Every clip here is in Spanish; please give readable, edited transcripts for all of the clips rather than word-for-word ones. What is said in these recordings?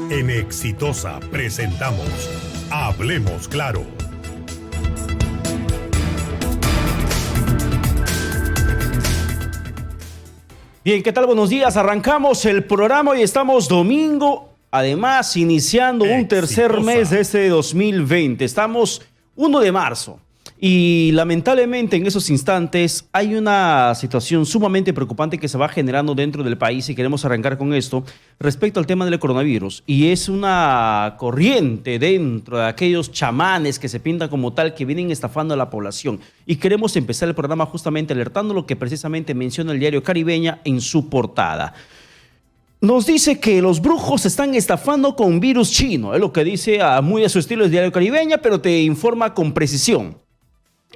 En Exitosa presentamos Hablemos Claro. Bien, ¿qué tal? Buenos días. Arrancamos el programa y estamos domingo, además iniciando un tercer mes de este 2020. Estamos 1 de marzo y lamentablemente en esos instantes hay una situación sumamente preocupante que se va generando dentro del país y queremos arrancar con esto respecto al tema del coronavirus. Y es una corriente dentro de aquellos chamanes que se pintan como tal que vienen estafando a la población. Y queremos empezar el programa justamente alertando lo que precisamente menciona el diario Caribeña en su portada. Nos dice que los brujos están estafando con virus chino. Es lo que dice muy a su estilo el diario Caribeña, pero te informa con precisión.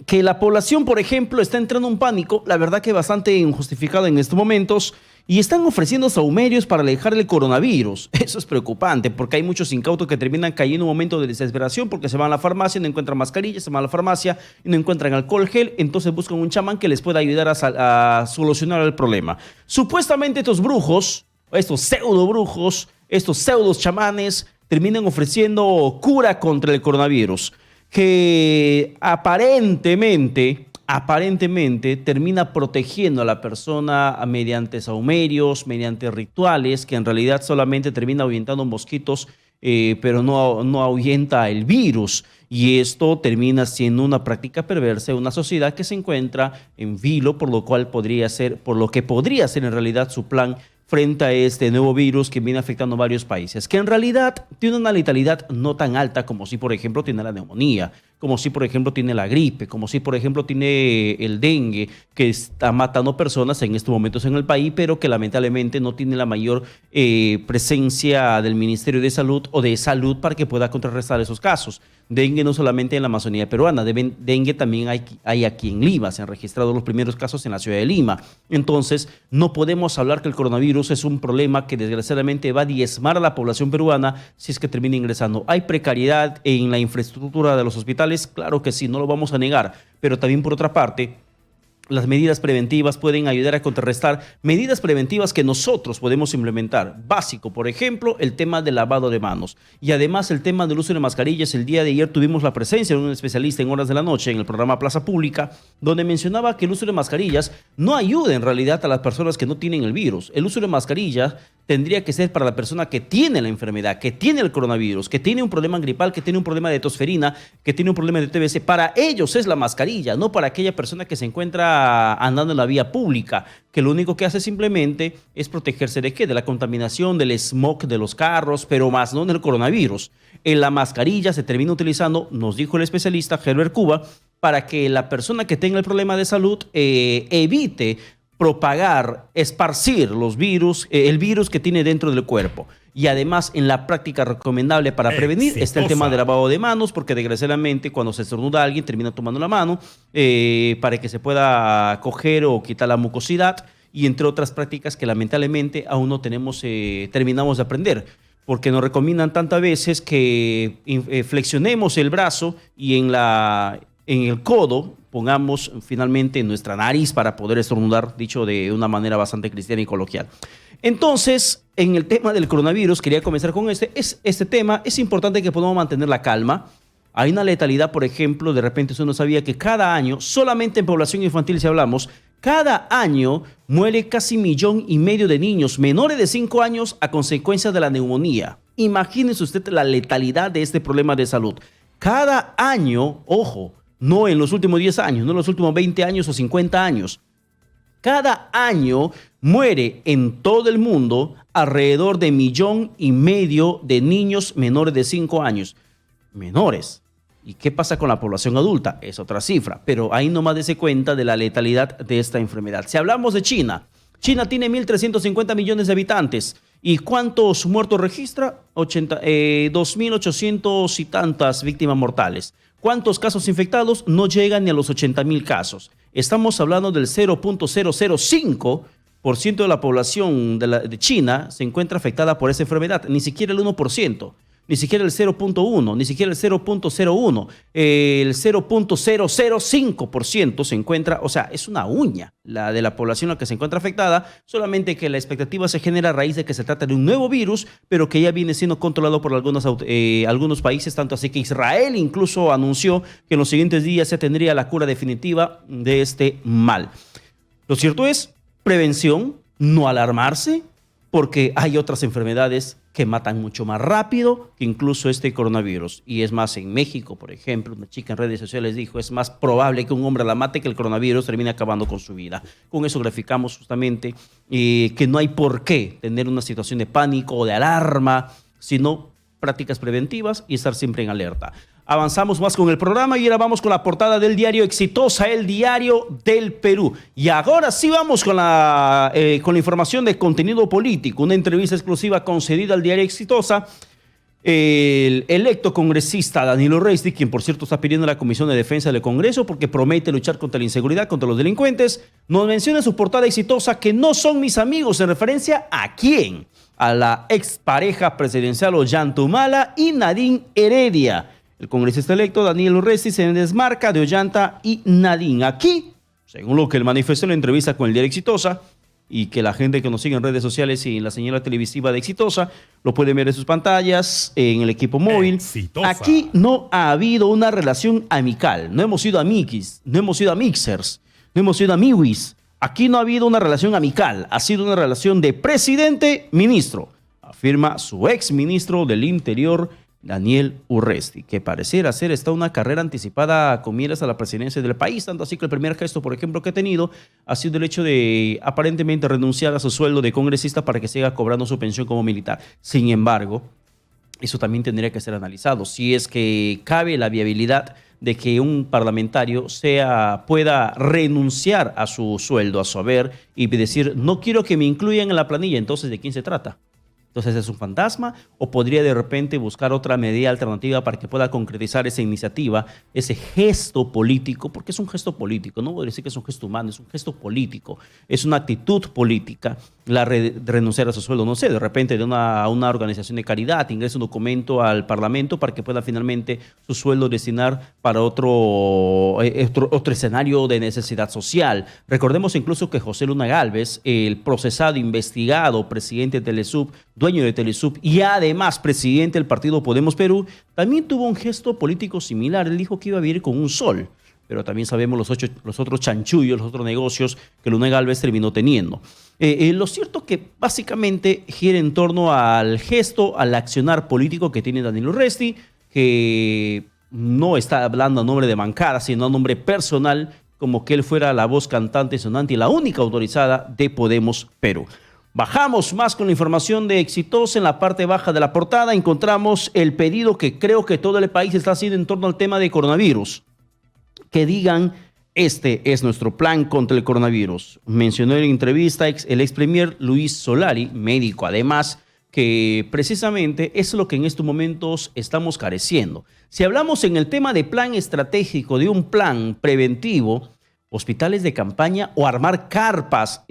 Que la población, por ejemplo, está entrando en pánico, la verdad que bastante injustificado en estos momentos, y están ofreciendo saumerios para alejar el coronavirus. Eso es preocupante porque hay muchos incautos que terminan cayendo en un momento de desesperación porque se van a la farmacia, no encuentran mascarillas, se van a la farmacia y no encuentran alcohol gel, entonces buscan un chamán que les pueda ayudar a solucionar el problema. Supuestamente estos brujos, estos pseudo brujos, estos pseudos chamanes terminan ofreciendo cura contra el coronavirus, que aparentemente termina protegiendo a la persona mediante saumerios, mediante rituales, que en realidad solamente termina ahuyentando mosquitos, pero no ahuyenta el virus. Y esto termina siendo una práctica perversa de una sociedad que se encuentra en vilo, por lo que podría ser en realidad su plan frente a este nuevo virus que viene afectando a varios países, que en realidad tiene una letalidad no tan alta como si, por ejemplo, tiene la neumonía, como si, por ejemplo, tiene la gripe, como si, por ejemplo, tiene el dengue, que está matando personas en estos momentos en el país, pero que lamentablemente no tiene la mayor presencia del Ministerio de Salud o de Salud para que pueda contrarrestar esos casos. Dengue no solamente en la Amazonía peruana, dengue también hay aquí en Lima, se han registrado los primeros casos en la ciudad de Lima. Entonces, no podemos hablar que el coronavirus es un problema que desgraciadamente va a diezmar a la población peruana si es que termina ingresando. ¿Hay precariedad en la infraestructura de los hospitales? Claro que sí, no lo vamos a negar, pero también por otra parte, las medidas preventivas pueden ayudar a contrarrestar medidas preventivas que nosotros podemos implementar. Básico, por ejemplo, el tema del lavado de manos. Y además el tema del uso de mascarillas. El día de ayer tuvimos la presencia de un especialista en horas de la noche en el programa Plaza Pública, donde mencionaba que el uso de mascarillas no ayuda en realidad a las personas que no tienen el virus. El uso de mascarillas tendría que ser para la persona que tiene la enfermedad, que tiene el coronavirus, que tiene un problema gripal, que tiene un problema de tosferina, que tiene un problema de TBC. Para ellos es la mascarilla, no para aquella persona que se encuentra andando en la vía pública, que lo único que hace simplemente es protegerse ¿de qué? De la contaminación, del smog de los carros, pero más no del coronavirus. En la mascarilla se termina utilizando, nos dijo el especialista Herbert Cuba, para que la persona que tenga el problema de salud evite propagar, esparcir los virus, el virus que tiene dentro del cuerpo. Y además, en la práctica recomendable para prevenir está el tema del lavado de manos, porque desgraciadamente cuando se estornuda alguien termina tomando la mano para que se pueda coger o quitar la mucosidad, y entre otras prácticas que lamentablemente aún no terminamos de aprender, porque nos recomiendan tantas veces que flexionemos el brazo y en el codo pongamos finalmente en nuestra nariz para poder estornudar, dicho de una manera bastante cristiana y coloquial. Entonces, en el tema del coronavirus, quería comenzar con este tema. Es importante que podamos mantener la calma. Hay una letalidad, por ejemplo, de repente usted no sabía que cada año, solamente en población infantil si hablamos, cada año muere casi 1,5 millones de niños menores de 5 años a consecuencia de la neumonía. Imagínese usted la letalidad de este problema de salud. Cada año, ojo, no en los últimos 10 años, no en los últimos 20 años o 50 años. Cada año muere en todo el mundo alrededor de 1,5 millones de niños menores de 5 años. Menores. ¿Y qué pasa con la población adulta? Es otra cifra, pero ahí nomás dése cuenta de la letalidad de esta enfermedad. Si hablamos de China, China tiene 1.350 millones de habitantes. ¿Y cuántos muertos registra? 2.800 y tantas víctimas mortales. ¿Cuántos casos infectados? No llegan ni a los 80.000 casos. Estamos hablando del 0.005% de la población de China se encuentra afectada por esa enfermedad, ni siquiera el 1%. ni siquiera el 0.1, ni siquiera el 0.01, el 0.005% se encuentra, o sea, es una uña la de la población la que se encuentra afectada, solamente que la expectativa se genera a raíz de que se trata de un nuevo virus, pero que ya viene siendo controlado por algunos países, tanto así que Israel incluso anunció que en los siguientes días se tendría la cura definitiva de este mal. Lo cierto es, prevención, no alarmarse, porque hay otras enfermedades que matan mucho más rápido que incluso este coronavirus. Y es más, en México, por ejemplo, una chica en redes sociales dijo, es más probable que un hombre la mate que el coronavirus termine acabando con su vida. Con eso graficamos justamente que no hay por qué tener una situación de pánico o de alarma, sino prácticas preventivas y estar siempre en alerta. Avanzamos más con el programa y ahora vamos con la portada del diario Exitosa, el diario del Perú. Y ahora sí vamos con la información de contenido político. Una entrevista exclusiva concedida al diario Exitosa. El electo congresista Danilo Urresti, quien por cierto está pidiendo a la Comisión de Defensa del Congreso porque promete luchar contra la inseguridad, contra los delincuentes, nos menciona en su portada Exitosa que no son mis amigos, en referencia ¿a quién? A la expareja presidencial Ollanta y Nadine Heredia. El congresista electo Danilo Urresti se desmarca de Ollanta y Nadine. Aquí, según lo que él manifestó en la entrevista con el diario Exitosa, y que la gente que nos sigue en redes sociales y en la señal televisiva de Exitosa lo puede ver en sus pantallas, en el equipo móvil. Exitosa. Aquí no ha habido una relación amical. No hemos sido amiguis, no hemos sido amixers, no hemos sido amiguis. Aquí no ha habido una relación amical. Ha sido una relación de presidente-ministro, afirma su ex ministro del Interior, Daniel Urresti, que pareciera ser está una carrera anticipada con miras a la presidencia del país, tanto así que el primer gesto, por ejemplo, que ha tenido ha sido el hecho de aparentemente renunciar a su sueldo de congresista para que siga cobrando su pensión como militar. Sin embargo, eso también tendría que ser analizado, si es que cabe la viabilidad de que un parlamentario pueda renunciar a su sueldo, a su haber, y decir, no quiero que me incluyan en la planilla. Entonces, ¿de quién se trata? Entonces, ¿es un fantasma o podría de repente buscar otra medida alternativa para que pueda concretizar esa iniciativa, ese gesto político? Porque es un gesto político, no voy a decir que es un gesto humano, es un gesto político, es una actitud política, renunciar a su sueldo, no sé, de repente a una organización de caridad, ingresa un documento al Parlamento para que pueda finalmente su sueldo destinar para otro escenario de necesidad social. Recordemos incluso que José Luna Gálvez, el procesado, investigado, presidente de Telesub, dueño de Telesub y además presidente del partido Podemos Perú, también tuvo un gesto político similar. Él dijo que iba a vivir con un sol, pero también sabemos los otros chanchullos, los otros negocios que Luna Gálvez terminó teniendo. Lo cierto que básicamente gira en torno al gesto, al accionar político que tiene Danilo Urresti, que no está hablando a nombre de bancada, sino a nombre personal, como que él fuera la voz cantante, sonante y la única autorizada de Podemos Perú. Bajamos más con la información de Exitosa. En la parte baja de la portada encontramos el pedido que creo que todo el país está haciendo en torno al tema de coronavirus. Que digan, este es nuestro plan contra el coronavirus. Mencionó en la entrevista el ex premier Luis Solari, médico además, que precisamente es lo que en estos momentos estamos careciendo. Si hablamos en el tema de plan estratégico, de un plan preventivo, hospitales de campaña o armar carpas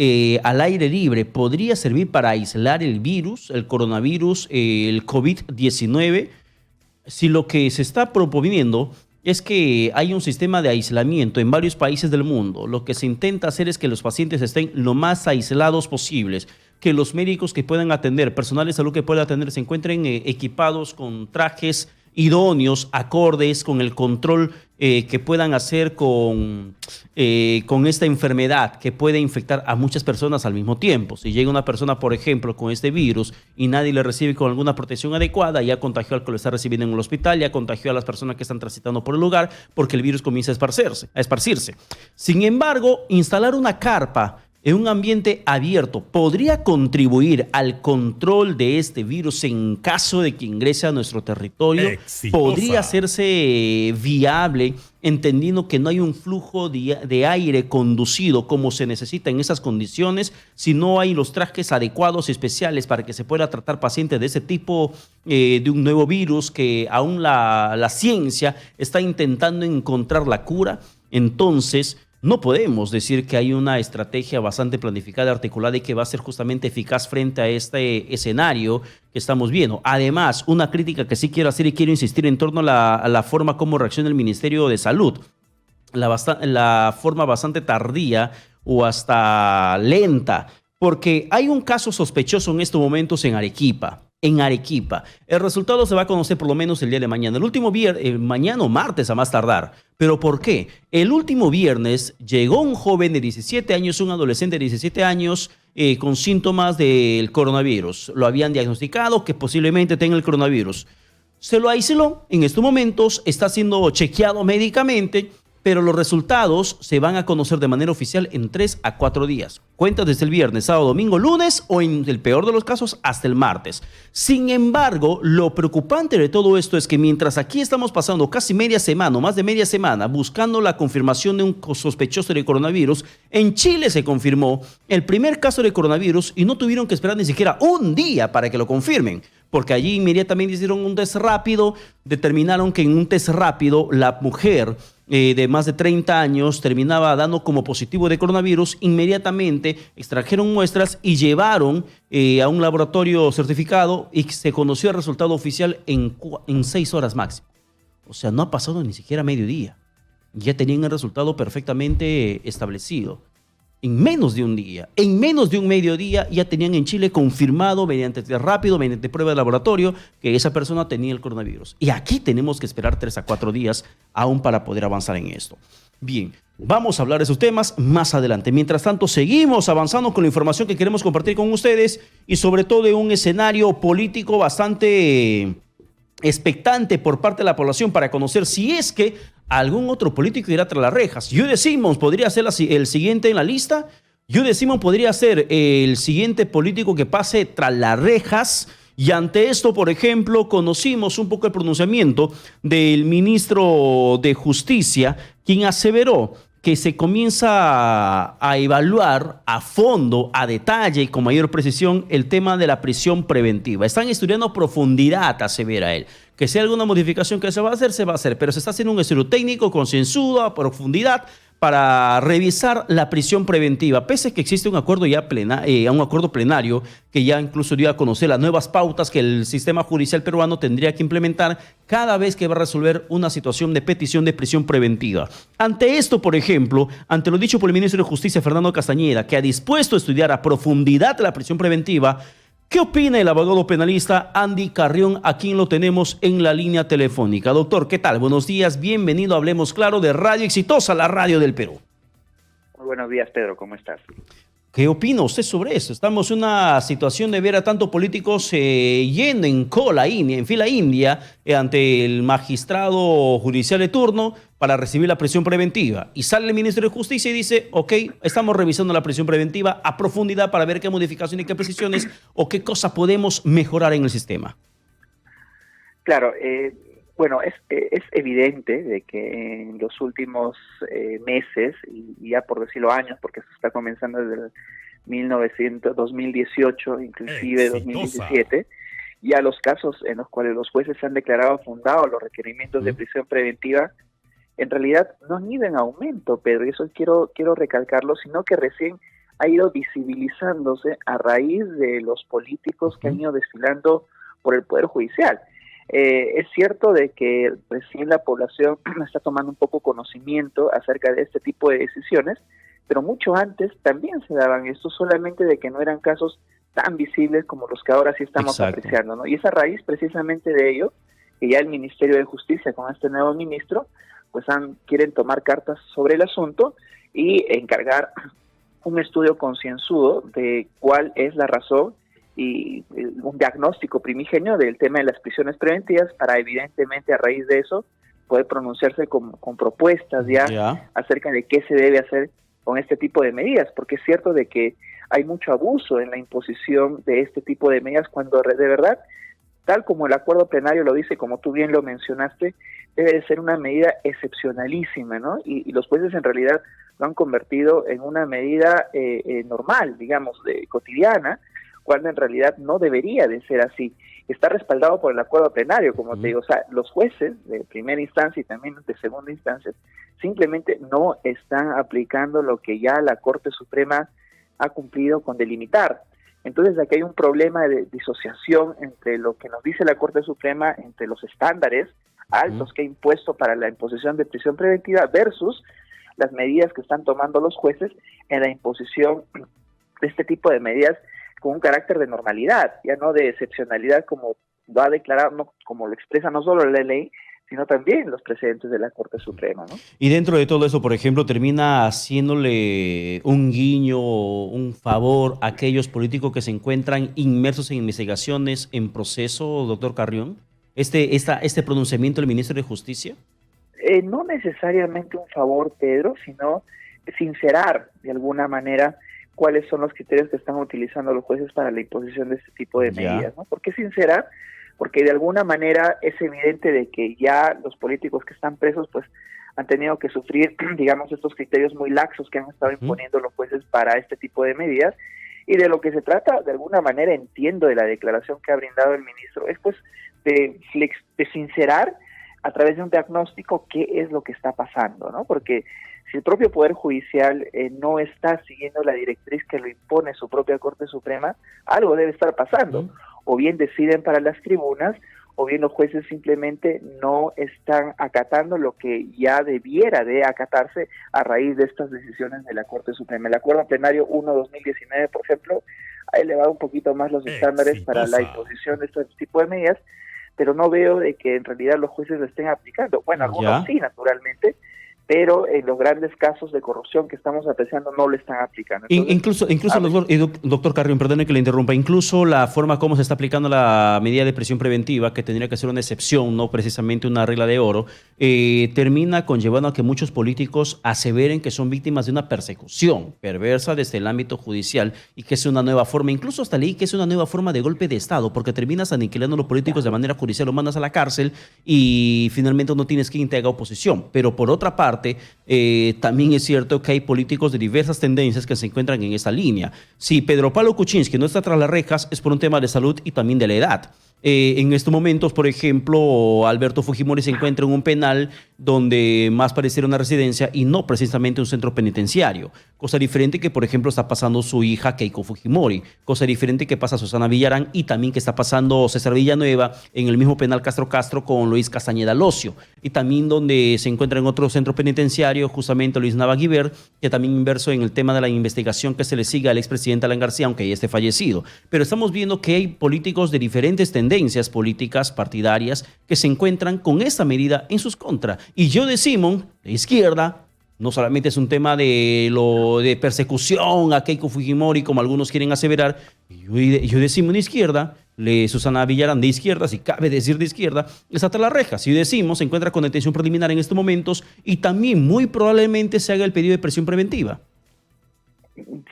al aire libre podría servir para aislar el virus, el coronavirus, el COVID-19. Si lo que se está proponiendo es que hay un sistema de aislamiento en varios países del mundo, lo que se intenta hacer es que los pacientes estén lo más aislados posibles, que los médicos que puedan atender, personal de salud que pueda atender, se encuentren equipados con trajes idóneos, acordes con el control que puedan hacer con esta enfermedad que puede infectar a muchas personas al mismo tiempo. Si llega una persona, por ejemplo, con este virus y nadie le recibe con alguna protección adecuada, ya contagió al que lo está recibiendo en el hospital, ya contagió a las personas que están transitando por el lugar, porque el virus comienza a esparcirse. Sin embargo, instalar una carpa en un ambiente abierto podría contribuir al control de este virus en caso de que ingrese a nuestro territorio. Exitosa. Podría hacerse viable, entendiendo que no hay un flujo de aire conducido como se necesita en esas condiciones, si no hay los trajes adecuados y especiales para que se pueda tratar pacientes de ese tipo de un nuevo virus que aún la ciencia está intentando encontrar la cura. Entonces, no podemos decir que hay una estrategia bastante planificada, articulada y que va a ser justamente eficaz frente a este escenario que estamos viendo. Además, una crítica que sí quiero hacer y quiero insistir en torno a la forma como reacciona el Ministerio de Salud. La forma bastante tardía o hasta lenta, porque hay un caso sospechoso en estos momentos en Arequipa. En Arequipa. El resultado se va a conocer por lo menos el día de mañana. El último viernes, mañana o martes a más tardar. ¿Pero por qué? El último viernes llegó un joven de 17 años, un adolescente de 17 años, con síntomas del coronavirus. Lo habían diagnosticado que posiblemente tenga el coronavirus. Se lo aisló. En estos momentos está siendo chequeado médicamente, pero los resultados se van a conocer de manera oficial en 3 a 4 días. Cuentas desde el viernes, sábado, domingo, lunes o en el peor de los casos hasta el martes. Sin embargo, lo preocupante de todo esto es que mientras aquí estamos pasando casi media semana o más de media semana buscando la confirmación de un sospechoso de coronavirus, en Chile se confirmó el primer caso de coronavirus y no tuvieron que esperar ni siquiera un día para que lo confirmen, porque allí inmediatamente hicieron un test rápido, determinaron que en un test rápido la mujer de más de 30 años terminaba dando como positivo de coronavirus. Inmediatamente extrajeron muestras y llevaron a un laboratorio certificado y se conoció el resultado oficial en 6 horas máximo. O sea, no ha pasado ni siquiera mediodía. Ya tenían el resultado perfectamente establecido. En menos de un día, en menos de un mediodía, ya tenían en Chile confirmado mediante test rápido, mediante prueba de laboratorio, que esa persona tenía el coronavirus. Y aquí tenemos que esperar 3 a 4 días aún para poder avanzar en esto. Bien, vamos a hablar de esos temas más adelante. Mientras tanto, seguimos avanzando con la información que queremos compartir con ustedes y sobre todo de un escenario político bastante expectante por parte de la población para conocer si es que algún otro político irá tras las rejas. Jude Simons podría ser el siguiente en la lista. Jude Simons podría ser el siguiente político que pase tras las rejas. Y ante esto, por ejemplo, conocimos un poco el pronunciamiento del ministro de Justicia, quien aseveró que se comienza a evaluar a fondo, a detalle y con mayor precisión el tema de la prisión preventiva. Están estudiando a profundidad, asevera él. Que si hay alguna modificación que se va a hacer, pero se está haciendo un estudio técnico, concienzudo, a profundidad, para revisar la prisión preventiva, pese a que existe un acuerdo un acuerdo plenario que ya incluso dio a conocer las nuevas pautas que el sistema judicial peruano tendría que implementar cada vez que va a resolver una situación de petición de prisión preventiva. Ante esto, por ejemplo, ante lo dicho por el ministro de Justicia, Fernando Castañeda, que ha dispuesto a estudiar a profundidad la prisión preventiva, ¿qué opina el abogado penalista Andy Carrión, a quien lo tenemos en la línea telefónica? Doctor, ¿qué tal? Buenos días, bienvenido a Hablemos Claro de Radio Exitosa, la radio del Perú. Muy buenos días, Pedro, ¿cómo estás? ¿Qué opina usted sobre esto? Estamos en una situación de ver a tantos políticos yendo en cola, en fila india, ante el magistrado judicial de turno para recibir la prisión preventiva. Y sale el ministro de Justicia y dice, ok, estamos revisando la prisión preventiva a profundidad para ver qué modificaciones y qué precisiones o qué cosas podemos mejorar en el sistema. Claro, bueno, es evidente de que en los últimos meses, y ya por decirlo años, porque esto está comenzando desde el 2018, inclusive 2017, ya los casos en los cuales los jueces han declarado fundados los requerimientos de prisión preventiva, en realidad no han ido en aumento, Pedro, y eso quiero recalcarlo, sino que recién ha ido visibilizándose a raíz de los políticos que han ido desfilando por el Poder Judicial. Es cierto de que recién la población está tomando un poco conocimiento acerca de este tipo de decisiones, pero mucho antes también se daban esto, solamente de que no eran casos tan visibles como los que ahora sí estamos apreciando, ¿no? Y es a raíz precisamente de ello que ya el Ministerio de Justicia, con este nuevo ministro, pues quieren tomar cartas sobre el asunto y encargar un estudio concienzudo de cuál es la razón y un diagnóstico primigenio del tema de las prisiones preventivas para evidentemente a raíz de eso poder pronunciarse con propuestas ya acerca de qué se debe hacer con este tipo de medidas, porque es cierto de que hay mucho abuso en la imposición de este tipo de medidas cuando de verdad, tal como el acuerdo plenario lo dice, como tú bien lo mencionaste, debe de ser una medida excepcionalísima, ¿no? Y los jueces en realidad lo han convertido en una medida normal, digamos, cotidiana, cuando en realidad no debería de ser así. Está respaldado por el acuerdo plenario, como te digo, o sea, los jueces de primera instancia y también de segunda instancia simplemente no están aplicando lo que ya la Corte Suprema ha cumplido con delimitar. Entonces aquí hay un problema de disociación entre lo que nos dice la Corte Suprema, entre los estándares altos que ha impuesto para la imposición de prisión preventiva versus las medidas que están tomando los jueces en la imposición de este tipo de medidas con un carácter de normalidad, ya no de excepcionalidad como lo ha declarado, no, como lo expresa no solo la ley, sino también los precedentes de la Corte Suprema, ¿no? Y dentro de todo eso, por ejemplo, termina haciéndole un guiño, un favor a aquellos políticos que se encuentran inmersos en investigaciones en proceso, doctor Carrión, este pronunciamiento del ministro de Justicia. No necesariamente un favor, Pedro, sino sincerar de alguna manera cuáles son los criterios que están utilizando los jueces para la imposición de este tipo de medidas, ¿no? ¿Por qué sincerar? Porque de alguna manera es evidente de que ya los políticos que están presos pues han tenido que sufrir, digamos, estos criterios muy laxos que han estado imponiendo los jueces para este tipo de medidas, y de lo que se trata, de alguna manera entiendo de la declaración que ha brindado el ministro, es pues de sincerar a través de un diagnóstico qué es lo que está pasando, ¿no? Porque si el propio Poder Judicial no está siguiendo la directriz que lo impone su propia Corte Suprema, algo debe estar pasando. O bien deciden para las tribunas, o bien los jueces simplemente no están acatando lo que ya debiera de acatarse a raíz de estas decisiones de la Corte Suprema. El Acuerdo Plenario 1/2019, por ejemplo, ha elevado un poquito más los estándares para la imposición de este tipo de medidas, pero no veo de que en realidad los jueces lo estén aplicando. Bueno, algunos sí, naturalmente, pero en los grandes casos de corrupción que estamos apreciando no lo están aplicando. Entonces, incluso doctor Carrión, perdone que le interrumpa, incluso la forma como se está aplicando la medida de prisión preventiva, que tendría que ser una excepción, no precisamente una regla de oro, termina conllevando a que muchos políticos aseveren que son víctimas de una persecución perversa desde el ámbito judicial y que es una nueva forma, incluso hasta leí que es una nueva forma de golpe de Estado, porque terminas aniquilando a los políticos de manera judicial, los mandas a la cárcel y finalmente no tienes que integrar oposición. Pero por otra parte, también es cierto que hay políticos de diversas tendencias que se encuentran en esa línea. Si Pedro Pablo Kuczynski no está tras las rejas es por un tema de salud y también de la edad. En estos momentos, por ejemplo, Alberto Fujimori se encuentra en un penal donde más pareciera una residencia y no precisamente un centro penitenciario. Cosa diferente que, por ejemplo, está pasando su hija Keiko Fujimori. Cosa diferente que pasa Susana Villarán y también que está pasando César Villanueva en el mismo penal Castro con Luis Castañeda Locio. Y también donde se encuentra en otro centro penitenciario justamente Luis Nava Guibert, que también inverso en el tema de la investigación que se le sigue al expresidente Alan García, aunque ya esté fallecido. Pero estamos viendo que hay políticos de diferentes tendencias políticas partidarias que se encuentran con esta medida en sus contras. Y yo de Simón, de izquierda, no solamente es un tema de persecución a Keiko Fujimori, como algunos quieren aseverar, yo de Simón de izquierda, Susana Villarán de izquierda, si cabe decir de izquierda, está tras las rejas. Si decimos, se encuentra con detención preliminar en estos momentos y también muy probablemente se haga el pedido de prisión preventiva.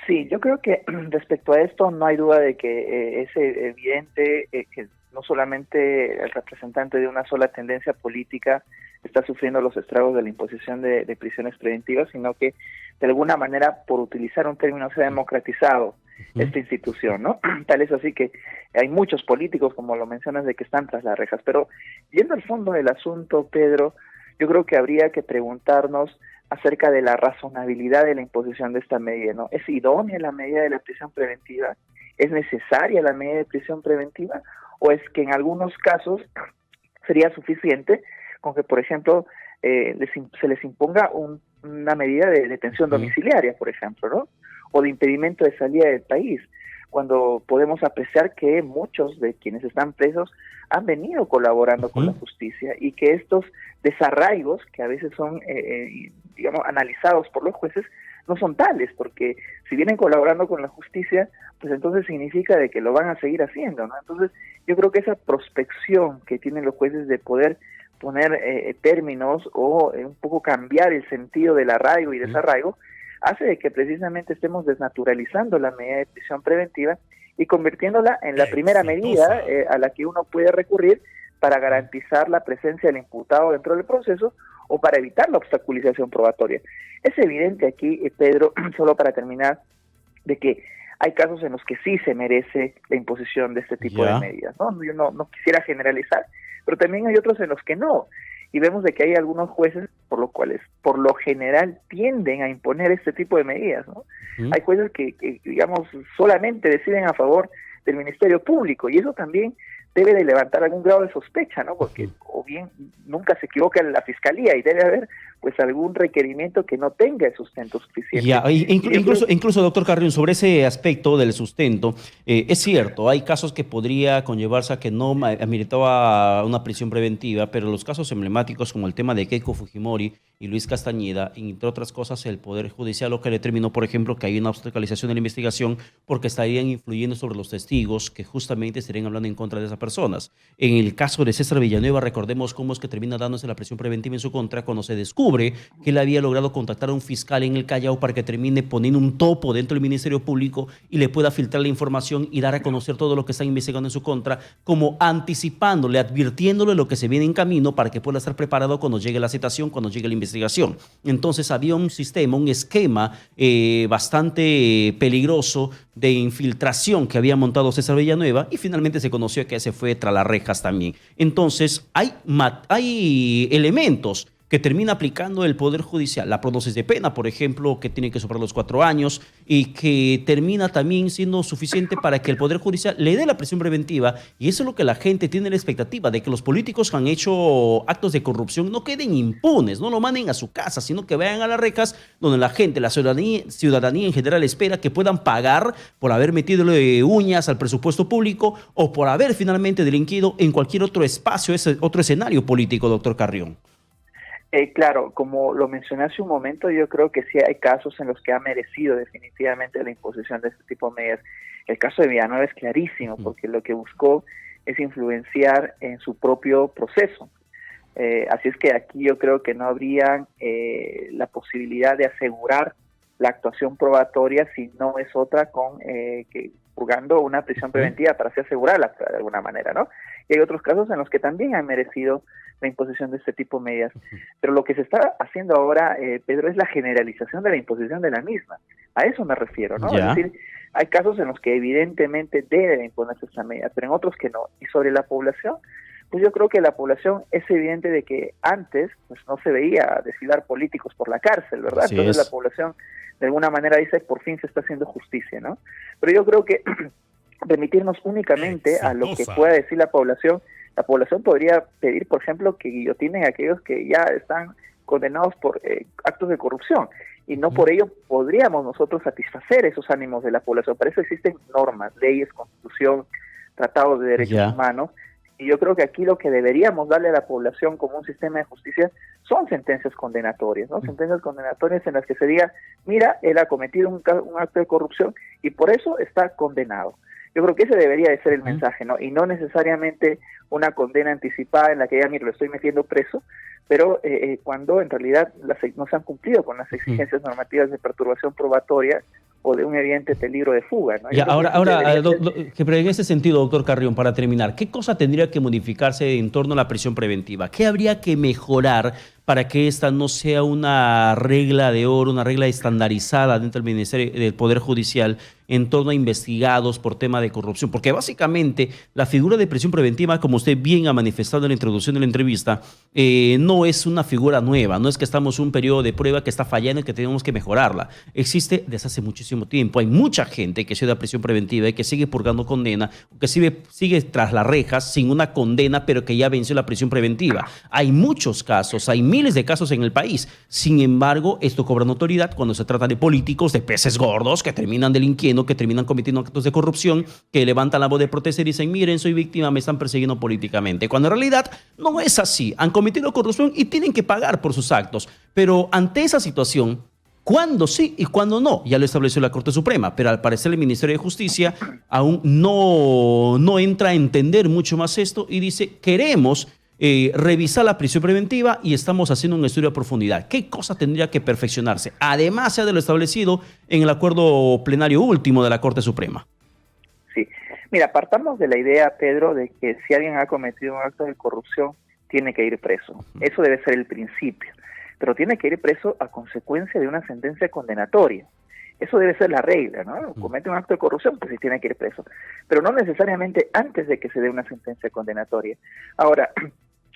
Sí, yo creo que respecto a esto no hay duda de que es evidente que no solamente el representante de una sola tendencia política está sufriendo los estragos de la imposición de prisiones preventivas, sino que de alguna manera, por utilizar un término, se ha democratizado esta institución, ¿no? Tal es así que hay muchos políticos, como lo mencionas, de que están tras las rejas. Pero yendo al fondo del asunto, Pedro, yo creo que habría que preguntarnos acerca de la razonabilidad de la imposición de esta medida, ¿no? ¿Es idónea la medida de la prisión preventiva? ¿Es necesaria la medida de prisión preventiva? ¿O es que en algunos casos sería suficiente con que, por ejemplo, se les imponga una medida de detención domiciliaria, por ejemplo, ¿no? O de impedimento de salida del país, cuando podemos apreciar que muchos de quienes están presos han venido colaborando con la justicia y que estos desarraigos, que a veces son, digamos, analizados por los jueces, no son tales, porque si vienen colaborando con la justicia, pues entonces significa de que lo van a seguir haciendo, ¿no? Entonces, yo creo que esa prospección que tienen los jueces de poder poner términos o un poco cambiar el sentido del arraigo y desarraigo, hace de que precisamente estemos desnaturalizando la medida de prisión preventiva y convirtiéndola en la primera medida a la que uno puede recurrir para garantizar la presencia del imputado dentro del proceso o para evitar la obstaculización probatoria. Es evidente aquí, Pedro, solo para terminar, de que hay casos en los que sí se merece la imposición de este tipo de medidas, ¿no? Yo no quisiera generalizar, pero también hay otros en los que no. Y vemos de que hay algunos jueces por lo general tienden a imponer este tipo de medidas, ¿no? Hay jueces que, digamos, solamente deciden a favor del Ministerio Público, y eso también debe de levantar algún grado de sospecha, ¿no? Porque o bien nunca se equivoca la Fiscalía y debe haber pues algún requerimiento que no tenga el sustento suficiente. Incluso, doctor Carrión, sobre ese aspecto del sustento, es cierto, hay casos que podría conllevarse a que no ameritaba una prisión preventiva, pero los casos emblemáticos como el tema de Keiko Fujimori y Luis Castañeda, entre otras cosas, el Poder Judicial lo que determinó, por ejemplo, que hay una obstaculización de la investigación porque estarían influyendo sobre los testigos que justamente estarían hablando en contra de esas personas. En el caso de César Villanueva, recordemos cómo es que termina dándose la prisión preventiva en su contra cuando se descubre que él había logrado contactar a un fiscal en el Callao para que termine poniendo un topo dentro del Ministerio Público y le pueda filtrar la información y dar a conocer todo lo que están investigando en su contra, como anticipándole, advirtiéndole lo que se viene en camino para que pueda estar preparado cuando llegue la citación, cuando llegue la investigación. Entonces había un sistema, un esquema bastante peligroso de infiltración que había montado César Villanueva y finalmente se conoció que ese fue tras las rejas también. Entonces hay elementos que termina aplicando el Poder Judicial, la prognosis de pena, por ejemplo, que tiene que superar los 4 años y que termina también siendo suficiente para que el Poder Judicial le dé la prisión preventiva, y eso es lo que la gente tiene la expectativa, de que los políticos que han hecho actos de corrupción no queden impunes, no lo manden a su casa, sino que vayan a las rejas donde la gente, la ciudadanía en general espera que puedan pagar por haber metido uñas al presupuesto público o por haber finalmente delinquido en cualquier otro espacio, otro escenario político, doctor Carrión. Claro, como lo mencioné hace un momento, yo creo que sí hay casos en los que ha merecido definitivamente la imposición de este tipo de medidas. El caso de Villanueva es clarísimo, porque lo que buscó es influenciar en su propio proceso. Así es que aquí yo creo que no habría la posibilidad de asegurar la actuación probatoria si no es otra con purgando una prisión preventiva para así asegurarla de alguna manera, ¿no? Y hay otros casos en los que también han merecido la imposición de este tipo de medidas. Pero lo que se está haciendo ahora, Pedro, es la generalización de la imposición de la misma. A eso me refiero, ¿no? Es decir, hay casos en los que evidentemente debe imponerse esta medida, pero en otros que no. Y sobre la población, pues yo creo que la población es evidente de que antes pues no se veía desfilar políticos por la cárcel, ¿verdad? Entonces la población de alguna manera dice, por fin se está haciendo justicia, ¿no? Pero yo creo que remitirnos únicamente a lo que pueda decir la población podría pedir, por ejemplo, que guillotinen a aquellos que ya están condenados por actos de corrupción, y no por ello podríamos nosotros satisfacer esos ánimos de la población. Para eso existen normas, leyes, constitución, tratados de derechos humanos, y yo creo que aquí lo que deberíamos darle a la población como un sistema de justicia son sentencias condenatorias, ¿no? Sentencias condenatorias en las que se diga, mira, él ha cometido un acto de corrupción y por eso está condenado. Yo creo que ese debería de ser el mensaje, ¿no? Y no necesariamente una condena anticipada en la que ya, mira, lo estoy metiendo preso, pero cuando en realidad no se han cumplido con las exigencias normativas de perturbación probatoria o de un evidente peligro de fuga, ¿no? Ya, ahora pero en ese sentido, doctor Carrión, para terminar, ¿qué cosa tendría que modificarse en torno a la prisión preventiva? ¿Qué habría que mejorar para que esta no sea una regla de oro, una regla estandarizada dentro del Ministerio del Poder Judicial en torno a investigados por tema de corrupción? Porque básicamente la figura de prisión preventiva, como usted bien ha manifestado en la introducción de la entrevista, no es una figura nueva, no es que estamos en un periodo de prueba que está fallando y que tenemos que mejorarla. Existe desde hace muchísimo tiempo. Hay mucha gente que se da prisión preventiva y que sigue purgando condena, que sigue tras las rejas sin una condena, pero que ya venció la prisión preventiva. Hay muchos casos, hay miles de casos en el país. Sin embargo, esto cobra notoriedad cuando se trata de políticos, de peces gordos que terminan delinquiendo, que terminan cometiendo actos de corrupción, que levantan la voz de protesta y dicen, miren, soy víctima, me están persiguiendo políticamente. Cuando en realidad no es así. Han cometido corrupción y tienen que pagar por sus actos. Pero ante esa situación, ¿cuándo sí y cuándo no? Ya lo estableció la Corte Suprema, pero al parecer el Ministerio de Justicia aún no entra a entender mucho más esto y dice, queremos revisar la prisión preventiva y estamos haciendo un estudio a profundidad. ¿Qué cosa tendría que perfeccionarse? Además, sea de lo establecido en el acuerdo plenario último de la Corte Suprema. Sí. Mira, partamos de la idea, Pedro, de que si alguien ha cometido un acto de corrupción, tiene que ir preso. Eso debe ser el principio. Pero tiene que ir preso a consecuencia de una sentencia condenatoria. eso debe ser la regla, ¿no? Comete un acto de corrupción, pues sí tiene que ir preso, pero no necesariamente antes de que se dé una sentencia condenatoria. Ahora,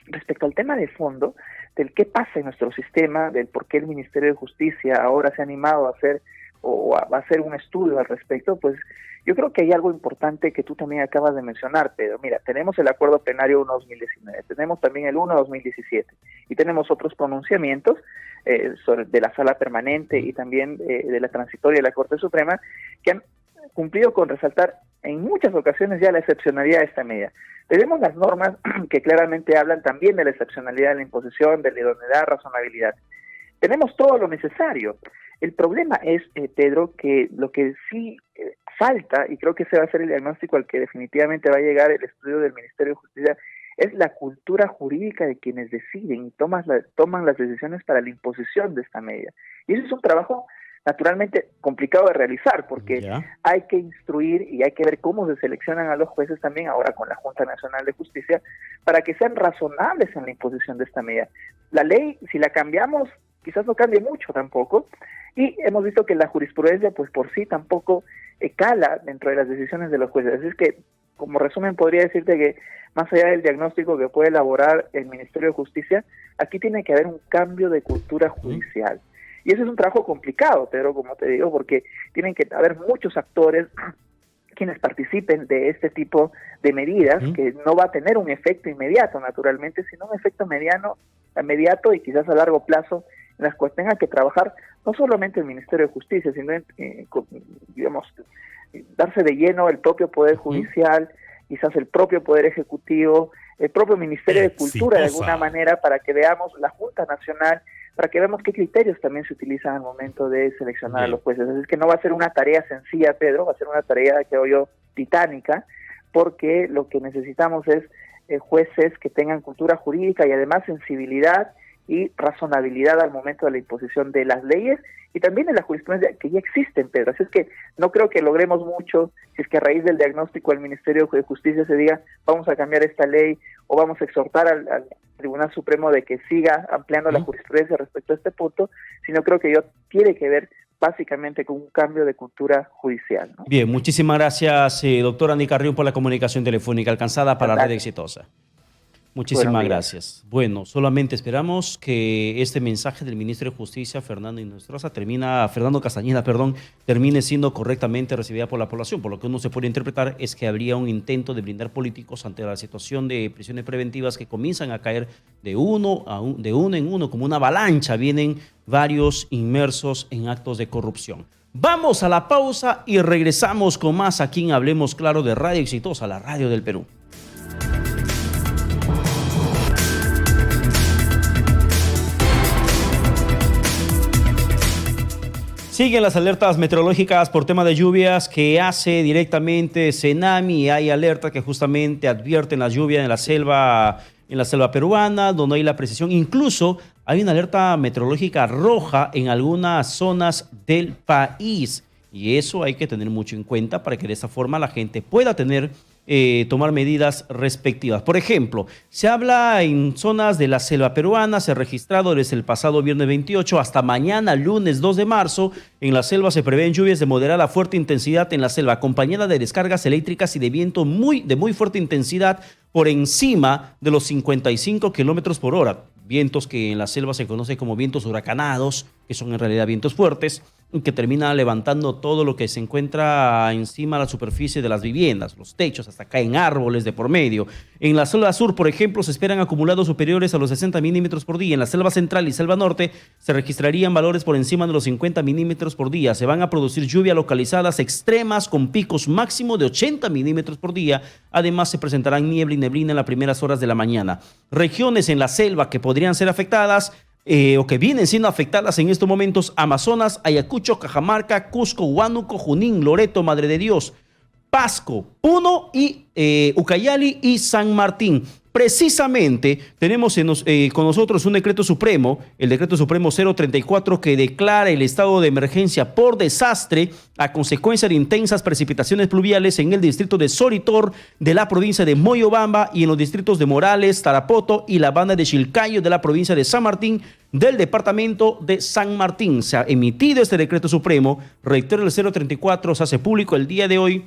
respecto al tema de fondo, del qué pasa en nuestro sistema, del por qué el Ministerio de Justicia ahora se ha animado a hacer o a hacer un estudio al respecto, pues yo creo que hay algo importante que tú también acabas de mencionar, Pedro. Mira, tenemos el Acuerdo Plenario 1-2019, tenemos también el 1-2017 y tenemos otros pronunciamientos de la Sala Permanente y también de la Transitoria de la Corte Suprema que han cumplido con resaltar en muchas ocasiones ya la excepcionalidad de esta medida. Tenemos las normas que claramente hablan también de la excepcionalidad de la imposición, de la idoneidad, razonabilidad. Tenemos todo lo necesario. El problema es, Pedro, que lo que sí falta, y creo que ese va a ser el diagnóstico al que definitivamente va a llegar el estudio del Ministerio de Justicia, es la cultura jurídica de quienes deciden y toman las decisiones para la imposición de esta medida. Y ese es un trabajo naturalmente complicado de realizar, porque hay que instruir y hay que ver cómo se seleccionan a los jueces también ahora con la Junta Nacional de Justicia para que sean razonables en la imposición de esta medida. La ley, si la cambiamos, quizás no cambie mucho tampoco, y hemos visto que la jurisprudencia pues por sí tampoco cala dentro de las decisiones de los jueces. Así es que, como resumen, podría decirte que más allá del diagnóstico que puede elaborar el Ministerio de Justicia, aquí tiene que haber un cambio de cultura judicial. Y ese es un trabajo complicado, Pedro, como te digo, porque tienen que haber muchos actores quienes participen de este tipo de medidas, que no va a tener un efecto inmediato, naturalmente, sino un efecto inmediato y quizás a largo plazo, en las cuales tenga que trabajar no solamente el Ministerio de Justicia, sino, digamos, darse de lleno el propio Poder Judicial, quizás el propio Poder Ejecutivo, el propio Ministerio de Cultura, de alguna manera, para que veamos la Junta Nacional, para que veamos qué criterios también se utilizan al momento de seleccionar a los jueces. Así es que no va a ser una tarea sencilla, Pedro, va a ser una tarea, creo yo, titánica, porque lo que necesitamos es jueces que tengan cultura jurídica y además sensibilidad y razonabilidad al momento de la imposición de las leyes y también de la jurisprudencia que ya existen, Pedro. Así es que no creo que logremos mucho si es que a raíz del diagnóstico del Ministerio de Justicia se diga vamos a cambiar esta ley o vamos a exhortar al Tribunal Supremo de que siga ampliando la jurisprudencia respecto a este punto, sino creo que tiene que ver básicamente con un cambio de cultura judicial, ¿no? Bien, muchísimas gracias, doctor Andy Carrión, por la comunicación telefónica alcanzada para la red exitosa. Muchísimas gracias. Bueno, solamente esperamos que este mensaje del ministro de Justicia, Fernando Castañeda, termine siendo correctamente recibida por la población. Por lo que uno se puede interpretar es que habría un intento de blindar políticos ante la situación de prisiones preventivas que comienzan a caer de uno en uno, como una avalancha. Vienen varios inmersos en actos de corrupción. Vamos a la pausa y regresamos con más aquí en Hablemos Claro de Radio Exitosa, la radio del Perú. Siguen las alertas meteorológicas por tema de lluvias que hace directamente Cenami. Hay alertas que justamente advierten las lluvias en la selva peruana, donde hay la precisión. Incluso hay una alerta meteorológica roja en algunas zonas del país. Y eso hay que tener mucho en cuenta para que de esa forma la gente pueda tomar medidas respectivas. Por ejemplo, se habla en zonas de la selva peruana, se ha registrado desde el pasado viernes 28 hasta mañana, lunes 2 de marzo. En la selva se prevén lluvias de moderada a fuerte intensidad en la selva, acompañada de descargas eléctricas y de viento de muy fuerte intensidad por encima de los 55 kilómetros por hora. Vientos que en la selva se conocen como vientos huracanados, que son en realidad vientos fuertes, que terminan levantando todo lo que se encuentra encima de la superficie de las viviendas, los techos, hasta caen árboles de por medio. En la selva sur, por ejemplo, se esperan acumulados superiores a los 60 milímetros por día. En la selva central y selva norte se registrarían valores por encima de los 50 milímetros por día. Se van a producir lluvias localizadas extremas con picos máximo de 80 milímetros por día. Además, se presentarán niebla y neblina en las primeras horas de la mañana. Regiones en la selva que podrían ser afectadas o que vienen siendo afectadas en estos momentos: Amazonas, Ayacucho, Cajamarca, Cusco, Huánuco, Junín, Loreto, Madre de Dios, Pasco, Puno y Ucayali y San Martín. Precisamente tenemos con nosotros un decreto supremo, el decreto supremo 034, que declara el estado de emergencia por desastre a consecuencia de intensas precipitaciones pluviales en el distrito de Soritor de la provincia de Moyobamba y en los distritos de Morales, Tarapoto y la banda de Chilcayo de la provincia de San Martín del departamento de San Martín. Se ha emitido este decreto supremo, reitero, el 034 se hace público el día de hoy,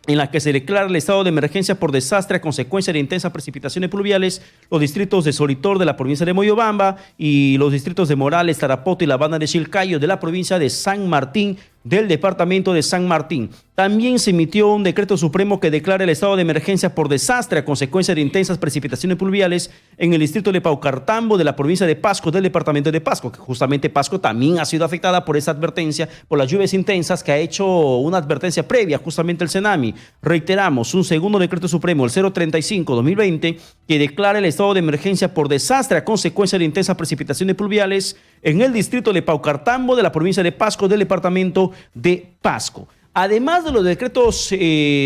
en la que se declara el estado de emergencia por desastre a consecuencia de intensas precipitaciones pluviales, los distritos de Soritor de la provincia de Moyobamba y los distritos de Morales, Tarapoto y la banda de Chilcayo de la provincia de San Martín del departamento de San Martín. También se emitió un decreto supremo que declara el estado de emergencia por desastre a consecuencia de intensas precipitaciones pluviales en el distrito de Paucartambo de la provincia de Pasco del departamento de Pasco, que justamente Pasco también ha sido afectada por esa advertencia, por las lluvias intensas, que ha hecho una advertencia previa justamente el CENAMI. Reiteramos, un segundo decreto supremo, el 035-2020, que declara el estado de emergencia por desastre a consecuencia de intensas precipitaciones pluviales en el distrito de Paucartambo de la provincia de Pasco del departamento de Pasco. Además de los decretos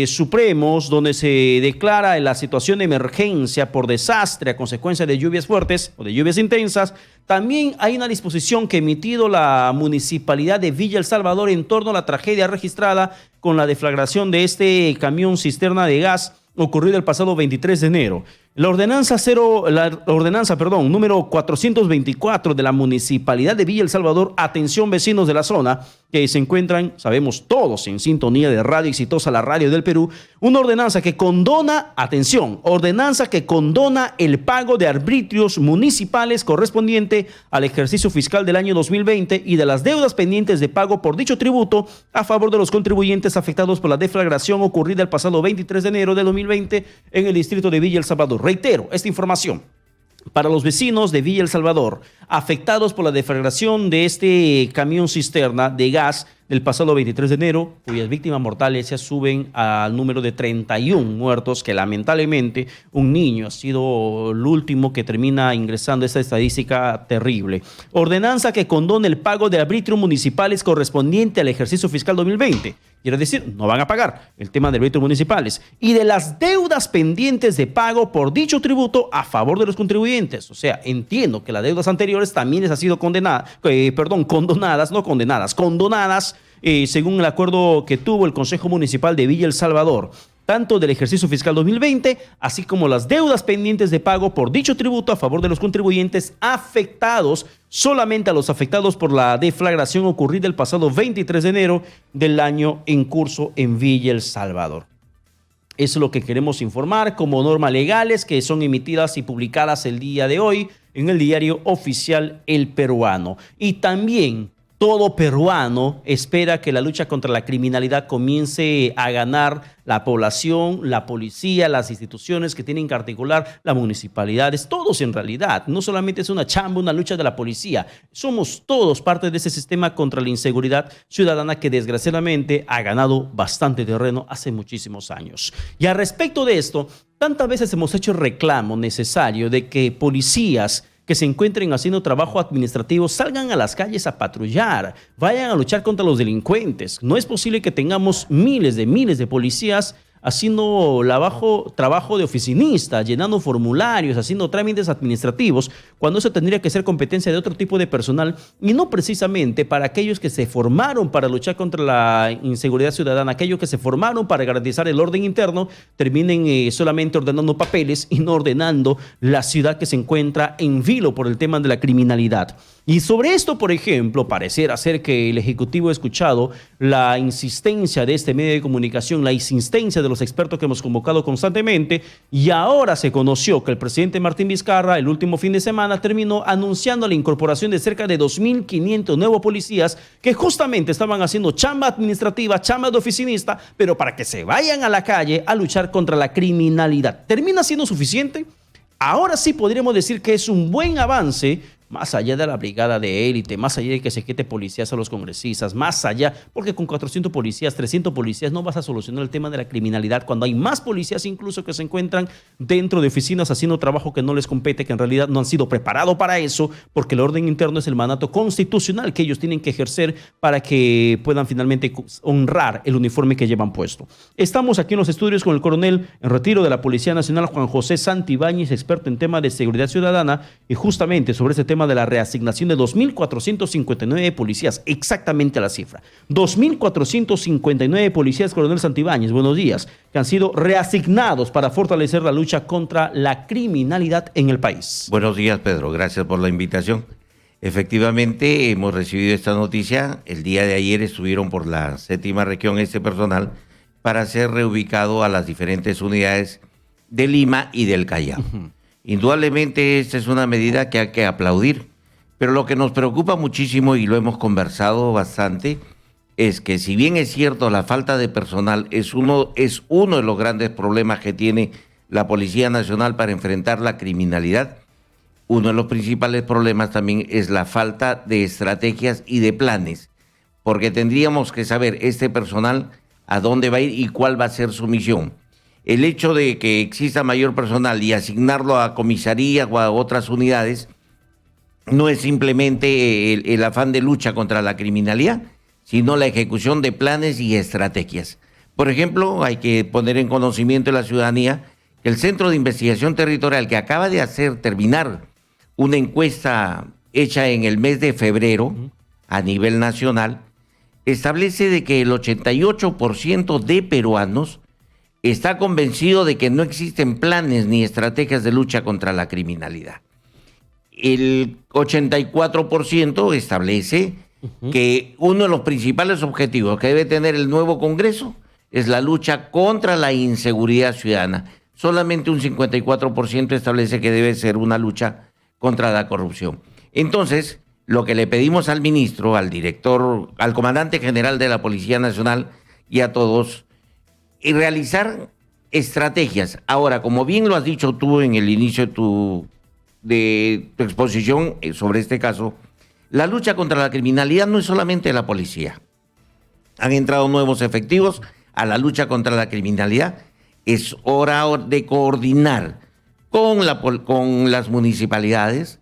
supremos donde se declara la situación de emergencia por desastre a consecuencia de lluvias fuertes o de lluvias intensas, también hay una disposición que ha emitido la municipalidad de Villa El Salvador en torno a la tragedia registrada con la deflagración de este camión cisterna de gas ocurrido el pasado 23 de enero. La ordenanza número 424 de la Municipalidad de Villa El Salvador, atención vecinos de la zona que se encuentran, sabemos todos, en sintonía de Radio Exitosa, la radio del Perú, una ordenanza que condona, atención, ordenanza que condona el pago de arbitrios municipales correspondiente al ejercicio fiscal del año 2020 y de las deudas pendientes de pago por dicho tributo a favor de los contribuyentes afectados por la deflagración ocurrida el pasado 23 de enero de 2020 en el distrito de Villa El Salvador. Reitero esta información para los vecinos de Villa El Salvador afectados por la deflagración de este camión cisterna de gas del pasado 23 de enero, cuyas víctimas mortales se suben al número de 31 muertos, que lamentablemente un niño ha sido el último que termina ingresando a esta estadística terrible. Ordenanza que condona el pago de arbitrios municipales correspondiente al ejercicio fiscal 2020. Quiere decir, no van a pagar el tema de arbitrios municipales y de las deudas pendientes de pago por dicho tributo a favor de los contribuyentes. O sea, entiendo que las deudas anteriores también les han sido condonadas, según el acuerdo que tuvo el Consejo Municipal de Villa El Salvador, tanto del ejercicio fiscal 2020, así como las deudas pendientes de pago por dicho tributo a favor de los contribuyentes afectados, solamente a los afectados por la deflagración ocurrida el pasado 23 de enero del año en curso en Villa El Salvador. Eso es lo que queremos informar como normas legales que son emitidas y publicadas el día de hoy en el diario oficial El Peruano. Y también todo peruano espera que la lucha contra la criminalidad comience a ganar la población, la policía, las instituciones que tienen que articular, las municipalidades, todos en realidad. No solamente es una chamba, una lucha de la policía. Somos todos parte de ese sistema contra la inseguridad ciudadana que desgraciadamente ha ganado bastante terreno hace muchísimos años. Y al respecto de esto, tantas veces hemos hecho el reclamo necesario de que policías que se encuentren haciendo trabajo administrativo salgan a las calles a patrullar, vayan a luchar contra los delincuentes. No es posible que tengamos miles de policías haciendo trabajo de oficinista, llenando formularios, haciendo trámites administrativos, cuando eso tendría que ser competencia de otro tipo de personal y no precisamente para aquellos que se formaron para luchar contra la inseguridad ciudadana, aquellos que se formaron para garantizar el orden interno, terminen solamente ordenando papeles y no ordenando la ciudad que se encuentra en vilo por el tema de la criminalidad. Y sobre esto, por ejemplo, pareciera ser que el Ejecutivo ha escuchado la insistencia de este medio de comunicación, la insistencia de los expertos que hemos convocado constantemente, y ahora se conoció que el presidente Martín Vizcarra el último fin de semana terminó anunciando la incorporación de cerca de 2.500 nuevos policías que justamente estaban haciendo chamba administrativa, chamba de oficinista, pero para que se vayan a la calle a luchar contra la criminalidad. ¿Termina siendo suficiente? Ahora sí podríamos decir que es un buen avance más allá de la brigada de élite, más allá de que se quite policías a los congresistas, más allá, porque con 400 policías, 300 policías no vas a solucionar el tema de la criminalidad cuando hay más policías incluso que se encuentran dentro de oficinas haciendo trabajo que no les compete, que en realidad no han sido preparados para eso, porque el orden interno es el mandato constitucional que ellos tienen que ejercer para que puedan finalmente honrar el uniforme que llevan puesto. Estamos aquí en los estudios con el coronel en retiro de la Policía Nacional, Juan José Santibáñez, experto en tema de seguridad ciudadana, y justamente sobre este tema de la reasignación de 2.459 policías, exactamente la cifra. 2.459 policías, coronel Santibáñez, buenos días, que han sido reasignados para fortalecer la lucha contra la criminalidad en el país. Buenos días, Pedro. Gracias por la invitación. Efectivamente, hemos recibido esta noticia. El día de ayer estuvieron por la 7ª región este personal para ser reubicado a las diferentes unidades de Lima y del Callao. Indudablemente esta es una medida que hay que aplaudir, pero lo que nos preocupa muchísimo, y lo hemos conversado bastante, es que si bien es cierto la falta de personal es uno de los grandes problemas que tiene la Policía Nacional para enfrentar la criminalidad, uno de los principales problemas también es la falta de estrategias y de planes, porque tendríamos que saber este personal a dónde va a ir y cuál va a ser su misión. El hecho de que exista mayor personal y asignarlo a comisarías o a otras unidades no es simplemente el afán de lucha contra la criminalidad, sino la ejecución de planes y estrategias. Por ejemplo, hay que poner en conocimiento de la ciudadanía que el Centro de Investigación Territorial, que acaba de terminar una encuesta hecha en el mes de febrero a nivel nacional, establece de que el 88% de peruanos está convencido de que no existen planes ni estrategias de lucha contra la criminalidad. El 84% establece que uno de los principales objetivos que debe tener el nuevo Congreso es la lucha contra la inseguridad ciudadana. Solamente un 54% establece que debe ser una lucha contra la corrupción. Entonces, lo que le pedimos al ministro, al director, al comandante general de la Policía Nacional y a todos, es realizar estrategias. Ahora, como bien lo has dicho tú en el inicio de tu exposición sobre este caso, la lucha contra la criminalidad no es solamente de la policía. Han entrado nuevos efectivos a la lucha contra la criminalidad. Es hora de coordinar con las municipalidades,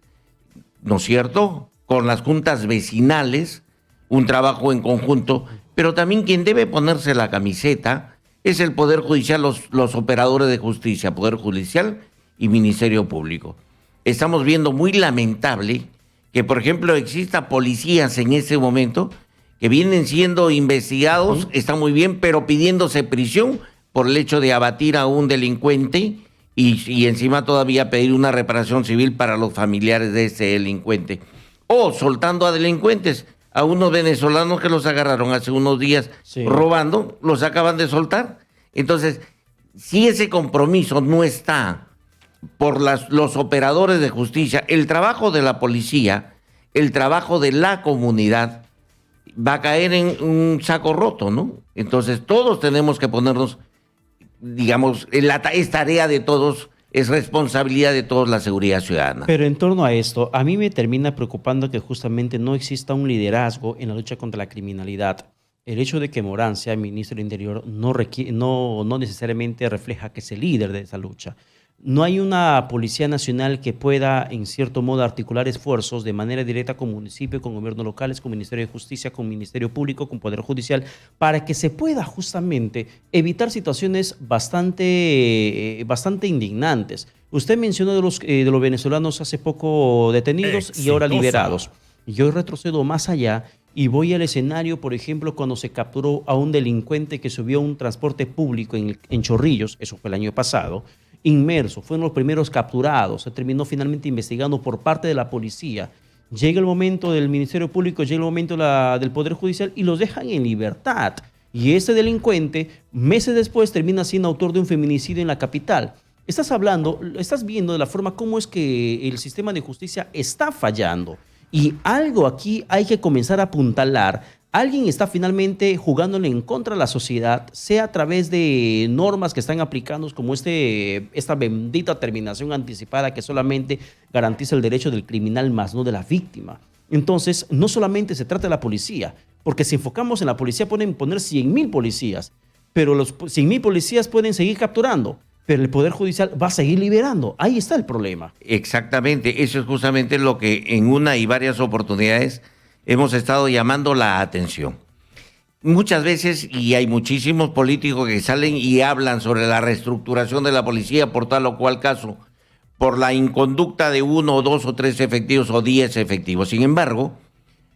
¿no es cierto?, con las juntas vecinales, un trabajo en conjunto, pero también quien debe ponerse la camiseta es el Poder Judicial, los operadores de justicia, Poder Judicial y Ministerio Público. Estamos viendo muy lamentable que, por ejemplo, exista policías en ese momento que vienen siendo investigados, está muy bien, pero pidiéndose prisión por el hecho de abatir a un delincuente y encima todavía pedir una reparación civil para los familiares de ese delincuente. O soltando a delincuentes, a unos venezolanos que los agarraron hace unos días robando, los acaban de soltar. Entonces, si ese compromiso no está por los operadores de justicia, el trabajo de la policía, el trabajo de la comunidad, va a caer en un saco roto, ¿no? Entonces, todos tenemos que ponernos, digamos, es tarea de todos, es responsabilidad de todos la seguridad ciudadana. Pero en torno a esto, a mí me termina preocupando que justamente no exista un liderazgo en la lucha contra la criminalidad. El hecho de que Morán sea ministro del Interior no necesariamente refleja que es el líder de esa lucha. No hay una Policía Nacional que pueda, en cierto modo, articular esfuerzos de manera directa con municipios, con gobiernos locales, con Ministerio de Justicia, con Ministerio Público, con Poder Judicial, para que se pueda justamente evitar situaciones bastante indignantes. Usted mencionó de los venezolanos hace poco detenidos y ahora liberados. Yo retrocedo más allá y voy al escenario, por ejemplo, cuando se capturó a un delincuente que subió a un transporte público en Chorrillos, eso fue el año pasado, inmerso, fueron los primeros capturados, se terminó finalmente investigando por parte de la policía. Llega el momento del Ministerio Público, llega el momento del Poder Judicial y los dejan en libertad. Y ese delincuente, meses después, termina siendo autor de un feminicidio en la capital. Estás viendo de la forma cómo es que el sistema de justicia está fallando. Y algo aquí hay que comenzar a apuntalar, alguien está finalmente jugándole en contra de la sociedad, sea a través de normas que están aplicando como esta bendita terminación anticipada que solamente garantiza el derecho del criminal más no de la víctima. Entonces, no solamente se trata de la policía, porque si enfocamos en la policía pueden poner 100.000 policías, pero los 100.000 policías pueden seguir capturando, pero el Poder Judicial va a seguir liberando. Ahí está el problema. Exactamente, eso es justamente lo que en una y varias oportunidades hemos estado llamando la atención. Muchas veces, y hay muchísimos políticos que salen y hablan sobre la reestructuración de la policía por tal o cual caso, por la inconducta de 1 o 2 o 3 efectivos o 10 efectivos. Sin embargo,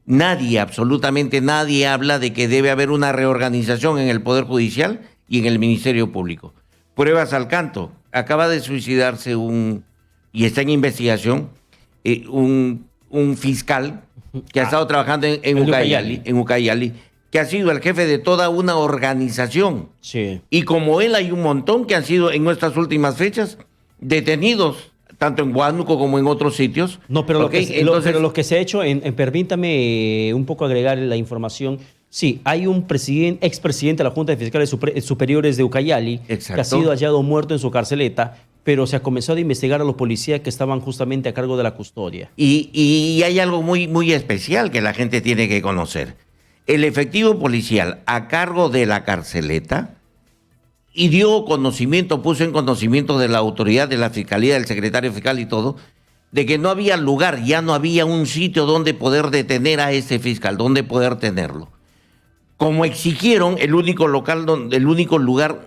nadie, absolutamente nadie habla de que debe haber una reorganización en el Poder Judicial y en el Ministerio Público. Pruebas al canto. Acaba de suicidarse y está en investigación, un fiscal que ha estado trabajando en Ucayali, que ha sido el jefe de toda una organización. Sí. Y como él hay un montón que han sido en nuestras últimas fechas detenidos, tanto en Huánuco como en otros sitios. No, pero, ¿Okay? pero lo que se ha hecho, permítame un poco agregar la información. Sí, hay un expresidente de la Junta de Fiscales Superiores de Ucayali que ha sido hallado muerto en su carceleta, pero se ha comenzado a investigar a los policías que estaban justamente a cargo de la custodia. Y hay algo muy, muy especial que la gente tiene que conocer. El efectivo policial a cargo de la carceleta y puso en conocimiento de la autoridad, de la fiscalía, del secretario fiscal y todo, de que no había lugar, ya no había un sitio donde poder detener a ese fiscal, donde poder tenerlo. Como exigieron, el único lugar,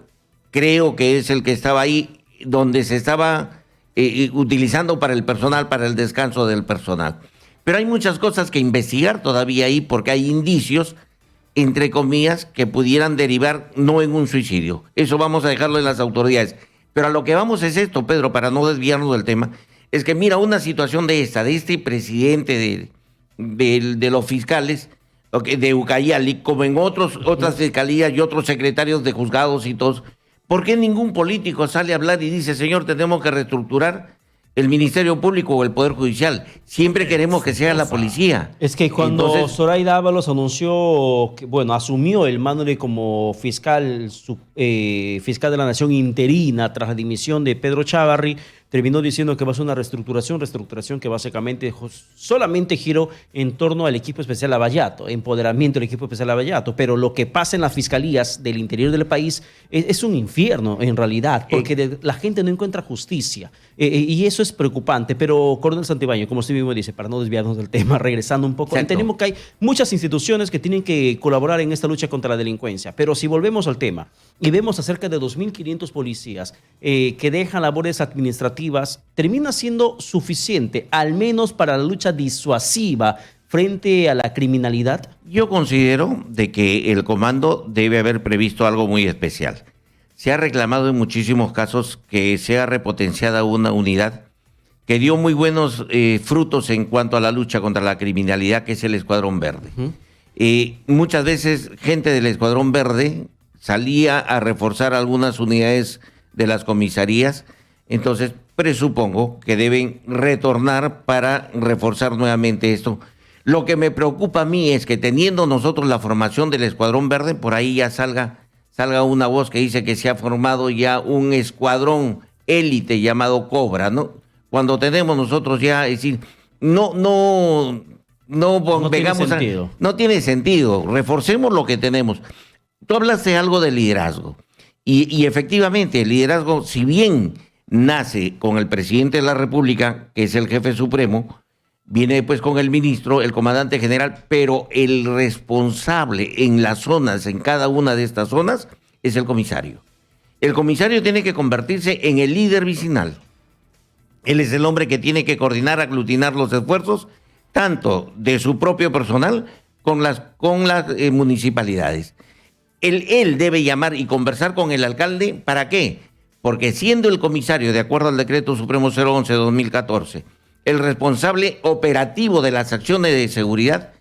creo que es el que estaba ahí, donde se estaba utilizando para el personal, para el descanso del personal. Pero hay muchas cosas que investigar todavía ahí, porque hay indicios, entre comillas, que pudieran derivar no en un suicidio. Eso vamos a dejarlo en las autoridades. Pero a lo que vamos es esto, Pedro, para no desviarnos del tema, es que mira, una situación de este presidente de los fiscales de Ucayali, como en otras fiscalías y otros secretarios de juzgados y todos, ¿por qué ningún político sale a hablar y dice, señor, tenemos que reestructurar el Ministerio Público o el Poder Judicial? Siempre queremos que sea la policía. Es que cuando Zoraida Ábalos anunció, asumió el mando como fiscal de la Nación interina tras la dimisión de Pedro Chávarri, terminó diciendo que va a ser una reestructuración que básicamente solamente giró en torno al equipo especial Lavallato, empoderamiento del equipo especial Lavallato, pero lo que pasa en las fiscalías del interior del país es un infierno en realidad, porque la gente no encuentra justicia, y eso es preocupante. Pero, Coronel Santibáñez, como usted mismo dice, para no desviarnos del tema, regresando un poco, entendemos que hay muchas instituciones que tienen que colaborar en esta lucha contra la delincuencia, pero si volvemos al tema y vemos acerca de 2.500 policías que dejan labores administrativas, termina siendo suficiente, al menos para la lucha disuasiva frente a la criminalidad. Yo considero de que el comando debe haber previsto algo muy especial. Se ha reclamado en muchísimos casos que sea repotenciada una unidad que dio muy buenos frutos en cuanto a la lucha contra la criminalidad, que es el Escuadrón Verde. Muchas veces gente del Escuadrón Verde salía a reforzar algunas unidades de las comisarías, entonces presupongo que deben retornar para reforzar nuevamente esto. Lo que me preocupa a mí es que teniendo nosotros la formación del Escuadrón Verde, por ahí ya salga una voz que dice que se ha formado ya un escuadrón élite llamado Cobra, ¿no? Cuando tenemos nosotros ya, es decir, no tiene sentido, reforcemos lo que tenemos. Tú hablaste algo de liderazgo, y efectivamente el liderazgo, si bien nace con el presidente de la República, que es el jefe supremo, viene después con el ministro, el comandante general, pero el responsable en las zonas, en cada una de estas zonas, es el comisario. El comisario tiene que convertirse en el líder vicinal. Él es el hombre que tiene que coordinar, aglutinar los esfuerzos, tanto de su propio personal con las municipalidades. Él debe llamar y conversar con el alcalde, ¿para qué? Porque siendo el comisario, de acuerdo al Decreto Supremo 011-2014, el responsable operativo de las acciones de seguridad,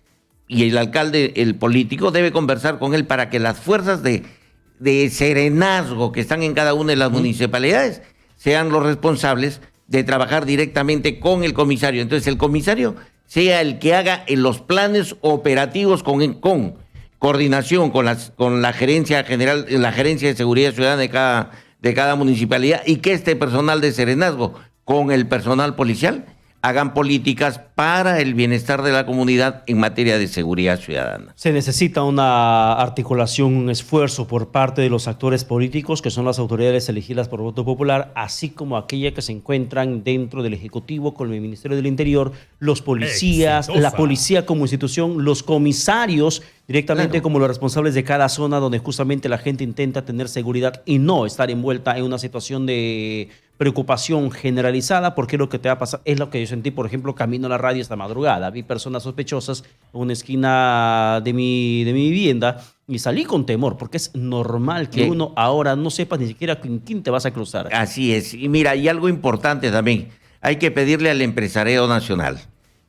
y el alcalde, el político, debe conversar con él para que las fuerzas de serenazgo que están en cada una de las municipalidades sean los responsables de trabajar directamente con el comisario. Entonces el comisario sea el que haga los planes operativos con coordinación con la gerencia general, la gerencia de seguridad ciudadana de cada municipalidad, y que este personal de serenazgo con el personal policial hagan políticas para el bienestar de la comunidad en materia de seguridad ciudadana. Se necesita una articulación, un esfuerzo por parte de los actores políticos, que son las autoridades elegidas por voto popular, así como aquellas que se encuentran dentro del Ejecutivo con el Ministerio del Interior, los policías, la policía como institución, los comisarios directamente como los responsables de cada zona donde justamente la gente intenta tener seguridad y no estar envuelta en una situación de preocupación generalizada, porque lo que te va a pasar es lo que yo sentí, por ejemplo, camino a la radio esta madrugada. Vi personas sospechosas en una esquina de mi vivienda y salí con temor, porque es normal que uno ahora no sepa ni siquiera con quién te vas a cruzar. Así es. Y mira, y algo importante también, hay que pedirle al empresariado nacional.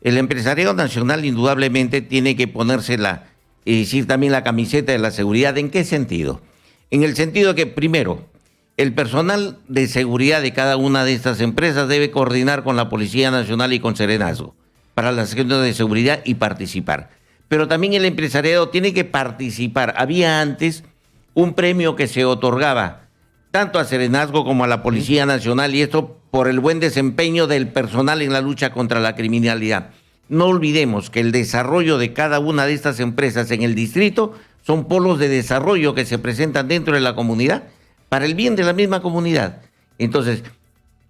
El empresariado nacional indudablemente tiene que ponerse decir también la camiseta de la seguridad. ¿En qué sentido? En el sentido que, primero, el personal de seguridad de cada una de estas empresas debe coordinar con la Policía Nacional y con Serenazgo para las acciones de seguridad y participar. Pero también el empresariado tiene que participar. Había antes un premio que se otorgaba tanto a Serenazgo como a la Policía Nacional, y esto por el buen desempeño del personal en la lucha contra la criminalidad. No olvidemos que el desarrollo de cada una de estas empresas en el distrito son polos de desarrollo que se presentan dentro de la comunidad para el bien de la misma comunidad. Entonces,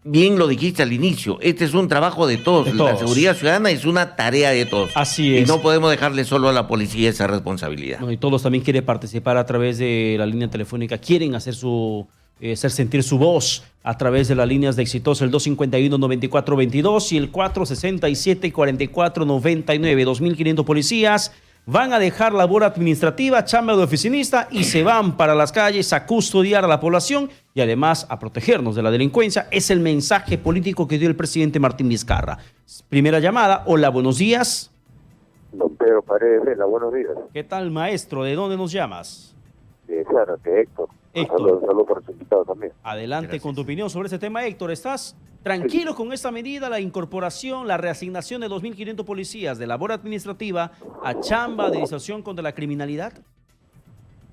bien lo dijiste al inicio, este es un trabajo de todos. La seguridad ciudadana es una tarea de todos. Así es. Y no podemos dejarle solo a la policía esa responsabilidad. No, y todos también quieren participar a través de la línea telefónica, quieren hacer sentir su voz a través de las líneas de Exitosa, el 251-9422 y el 467-4499. 2.500 policías van a dejar labor administrativa, chamba de oficinista y se van para las calles a custodiar a la población y además a protegernos de la delincuencia. Es el mensaje político que dio el presidente Martín Vizcarra. Primera llamada. Hola, buenos días. Don Pedro Paredes Vela, buenos días. ¿Qué tal, maestro? ¿De dónde nos llamas? Claro, de Héctor. Saludos para su invitado también. Adelante. Gracias. Con tu opinión sobre este tema, Héctor. ¿Estás tranquilo con esta medida, la incorporación, la reasignación de 2.500 policías de labor administrativa a chamba de disuasión contra la criminalidad?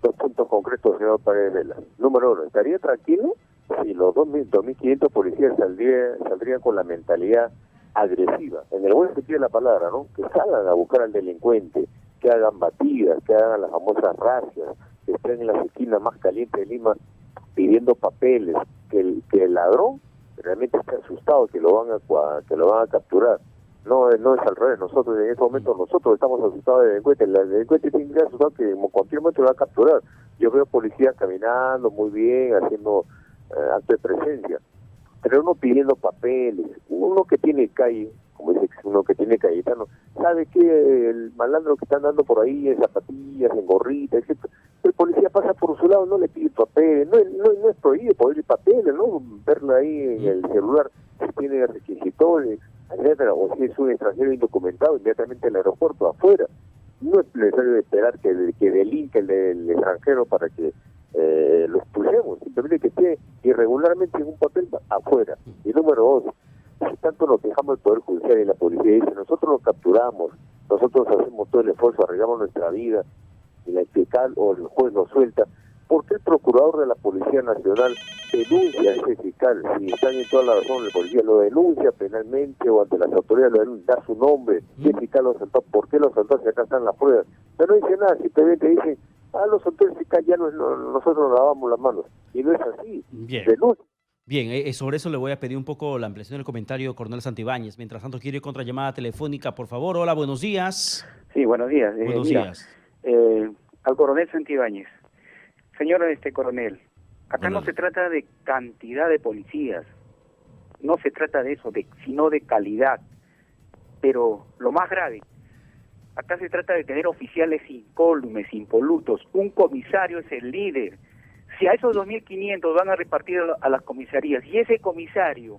Dos puntos concretos, señor Paredes Vela. Número uno, ¿estaría tranquilo si los 2.500 policías saldrían con la mentalidad agresiva, en el buen sentido de la palabra, ¿no? Que salgan a buscar al delincuente, que hagan batidas, que hagan las famosas racias, que estén en las esquinas más calientes de Lima pidiendo papeles, que el ladrón realmente está asustado que lo van a capturar. No es al revés. Nosotros en este momento estamos asustados del delincuente. El delincuente tiene que estar asustado que continuamente lo va a capturar. Yo veo policías caminando muy bien, haciendo acto de presencia, pero uno pidiendo papeles, uno que tiene calle, como dice uno que tiene Cayetano, sabe que el malandro que están dando por ahí en zapatillas, en gorritas, etc. El policía pasa por su lado, no le pide papeles, no es prohibido pedir papeles, ¿no? Verlo ahí en el celular, si tiene requisitos, etcétera, o si es un extranjero indocumentado, inmediatamente al aeropuerto, afuera. No es necesario esperar que delinque el extranjero para que lo expulsemos, simplemente que esté irregularmente en un papel afuera. Y número dos, si tanto nos dejamos el Poder Judicial y la policía dice, nosotros lo capturamos, nosotros hacemos todo el esfuerzo, arriesgamos nuestra vida, y la fiscal o el juez nos suelta, ¿por qué el procurador de la Policía Nacional denuncia a ese fiscal? Si están en toda la razón, el policía lo denuncia penalmente o ante las autoridades, da su nombre, ¿qué fiscal lo soltó? ¿Por qué lo soltó? Si acá están las pruebas. Pero no dice nada, simplemente dicen, lo soltó el fiscal, ya nosotros nos lavamos las manos. Y no es así. Bien. Denuncia. Bien, sobre eso le voy a pedir un poco la ampliación del comentario, Coronel Santibáñez. Mientras tanto, quiero ir contra llamada telefónica, por favor. Hola, buenos días. Sí, buenos días. Buenos días. Al coronel Santibáñez. Señor coronel, acá no se trata de cantidad de policías, no se trata de eso, sino de calidad. Pero lo más grave, acá se trata de tener oficiales incólumes, impolutos. Un comisario es el líder. Si a esos 2.500 van a repartir a las comisarías, y ese comisario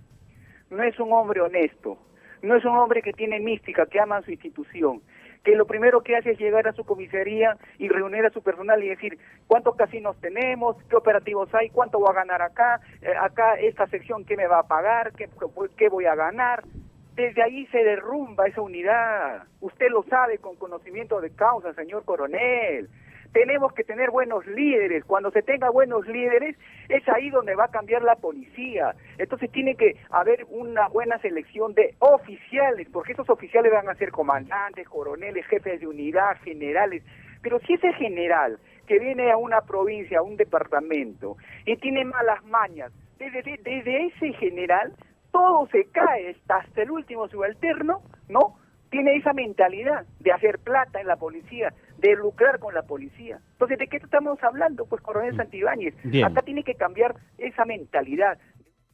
no es un hombre honesto, no es un hombre que tiene mística, que ama a su institución, que lo primero que hace es llegar a su comisaría y reunir a su personal y decir cuántos casinos tenemos, qué operativos hay, cuánto voy a ganar acá, esta sección qué me va a pagar, qué voy a ganar. Desde ahí se derrumba esa unidad. Usted lo sabe con conocimiento de causa, señor coronel. tenemos que tener buenos líderes. Cuando se tenga buenos líderes, es ahí donde va a cambiar la policía. Entonces tiene que haber una buena selección de oficiales, porque esos oficiales van a ser comandantes, coroneles, jefes de unidad, generales. Pero si ese general que viene a una provincia, a un departamento, y tiene malas mañas, desde ese general todo se cae, hasta el último subalterno, ¿no? Tiene esa mentalidad de hacer plata en la policía, de lucrar con la policía. Entonces, ¿de qué estamos hablando? Pues, coronel Santibáñez, acá tiene que cambiar esa mentalidad.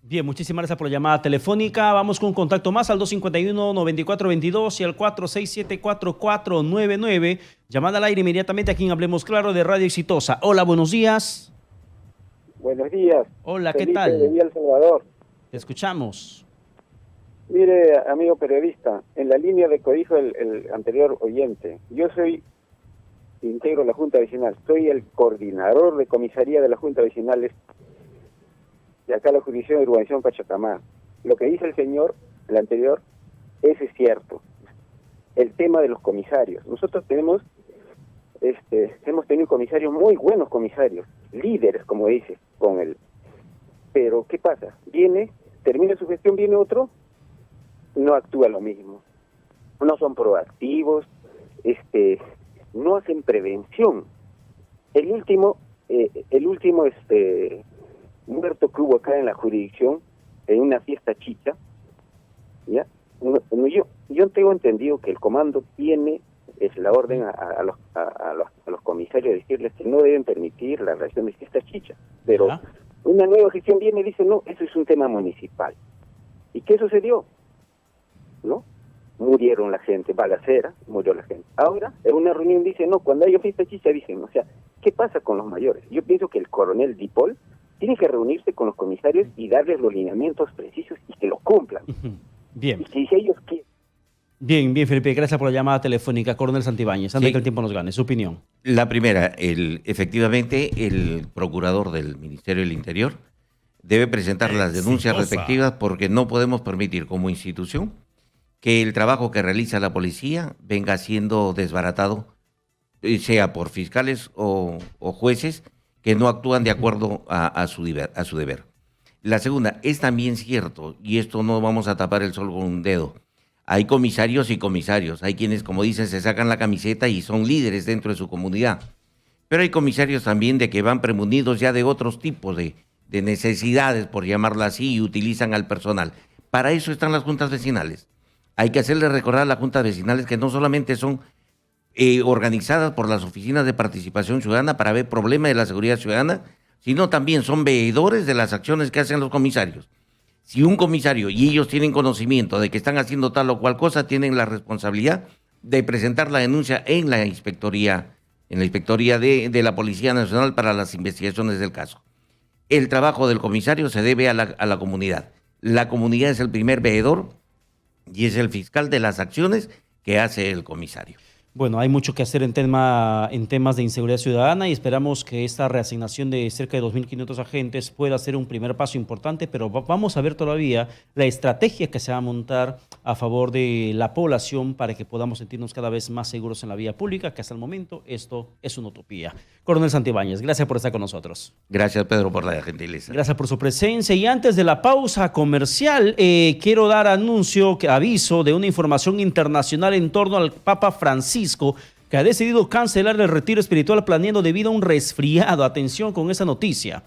Bien, muchísimas gracias por la llamada telefónica. Vamos con un contacto más al 251-9422 y al 467-4499. Llamada al aire inmediatamente aquí en Hablemos Claro de Radio Exitosa. Hola, buenos días. Buenos días. Hola, Felipe ¿qué tal? de Villa El Salvador. Te escuchamos. Mire, amigo periodista, en la línea de que dijo el anterior oyente, yo integro la Junta Vecinal, soy el coordinador de comisaría de la Junta Vecinal de acá la jurisdicción de urbanización Pachacamá. Lo que dice el señor, el anterior, ese es cierto. El tema de los comisarios. Nosotros hemos tenido comisarios, muy buenos comisarios, líderes, como dice, con él. Pero, ¿qué pasa? Termina su gestión, viene otro, no actúa lo mismo. No son proactivos, no hacen prevención. El último muerto que hubo acá en la jurisdicción, en una fiesta chicha, ¿ya? Yo tengo entendido que el comando tiene la orden a los comisarios de decirles que no deben permitir la realización de fiesta chicha, pero una nueva gestión viene y dice, no, eso es un tema municipal. ¿Y qué sucedió? ¿No? Murieron la gente, balacera, murió la gente. Ahora, en una reunión dice, no, cuando haya fiesta chicha dicen, o sea, ¿qué pasa con los mayores? Yo pienso que el coronel Dipol tiene que reunirse con los comisarios y darles los lineamientos precisos y que los cumplan. Bien. Y si ellos quieren. Bien, Felipe, gracias por la llamada telefónica. Coronel Santibáñez, antes Sí. que el tiempo nos gane, su opinión. La primera, efectivamente, el procurador del Ministerio del Interior debe presentar las denuncias respectivas porque no podemos permitir como institución que el trabajo que realiza la policía venga siendo desbaratado, sea por fiscales o jueces que no actúan de acuerdo a su deber. La segunda, es también cierto, y esto no vamos a tapar el sol con un dedo, hay comisarios y comisarios, hay quienes, como dicen, se sacan la camiseta y son líderes dentro de su comunidad, pero hay comisarios también de que van premunidos ya de otros tipos de necesidades, por llamarla así, y utilizan al personal. Para eso están las juntas vecinales. Hay que hacerle recordar a las juntas vecinales que no solamente son organizadas por las oficinas de participación ciudadana para ver problemas de la seguridad ciudadana, sino también son veedores de las acciones que hacen los comisarios. Si un comisario y ellos tienen conocimiento de que están haciendo tal o cual cosa, tienen la responsabilidad de presentar la denuncia en la inspectoría de la Policía Nacional para las investigaciones del caso. El trabajo del comisario se debe a la comunidad. La comunidad es el primer veedor y es el fiscal de las acciones que hace el comisario. Bueno, hay mucho que hacer en temas de inseguridad ciudadana y esperamos que esta reasignación de cerca de 2.500 agentes pueda ser un primer paso importante, pero vamos a ver todavía la estrategia que se va a montar a favor de la población para que podamos sentirnos cada vez más seguros en la vía pública, que hasta el momento esto es una utopía. Coronel Santibáñez, gracias por estar con nosotros. Gracias, Pedro, por la gentileza. Gracias por su presencia. Y antes de la pausa comercial, quiero dar aviso de una información internacional en torno al Papa Francisco, que ha decidido cancelar el retiro espiritual planeado debido a un resfriado. Atención con esa noticia.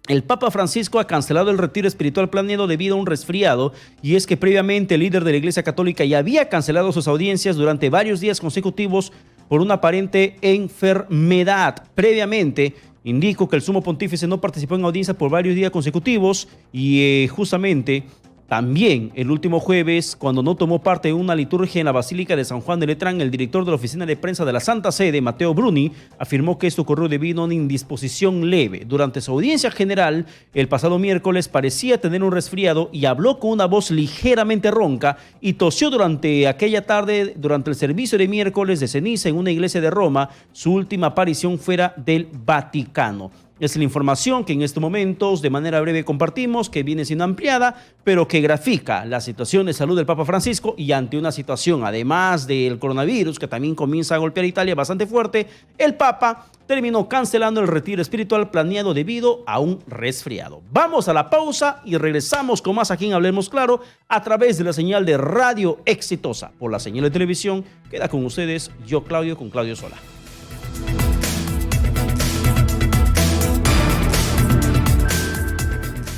El Papa Francisco ha cancelado el retiro espiritual planeado debido a un resfriado, y es que previamente el líder de la Iglesia Católica ya había cancelado sus audiencias durante varios días consecutivos por una aparente enfermedad. Previamente indicó que el sumo pontífice no participó en audiencia por varios días consecutivos y justamente también el último jueves, cuando no tomó parte en una liturgia en la Basílica de San Juan de Letrán, el director de la Oficina de Prensa de la Santa Sede, Matteo Bruni, afirmó que esto ocurrió debido a una indisposición leve. Durante su audiencia general, el pasado miércoles parecía tener un resfriado y habló con una voz ligeramente ronca y tosió durante aquella tarde, durante el servicio de miércoles de ceniza en una iglesia de Roma, su última aparición fuera del Vaticano. Es la información que en estos momentos de manera breve compartimos, que viene siendo ampliada, pero que grafica la situación de salud del Papa Francisco, y ante una situación, además del coronavirus, que también comienza a golpear a Italia bastante fuerte, el Papa terminó cancelando el retiro espiritual planeado debido a un resfriado. Vamos a la pausa y regresamos con más aquí en Hablemos Claro a través de la señal de Radio Exitosa. Por la señal de televisión, queda con ustedes yo, Claudio, con Claudio Sola.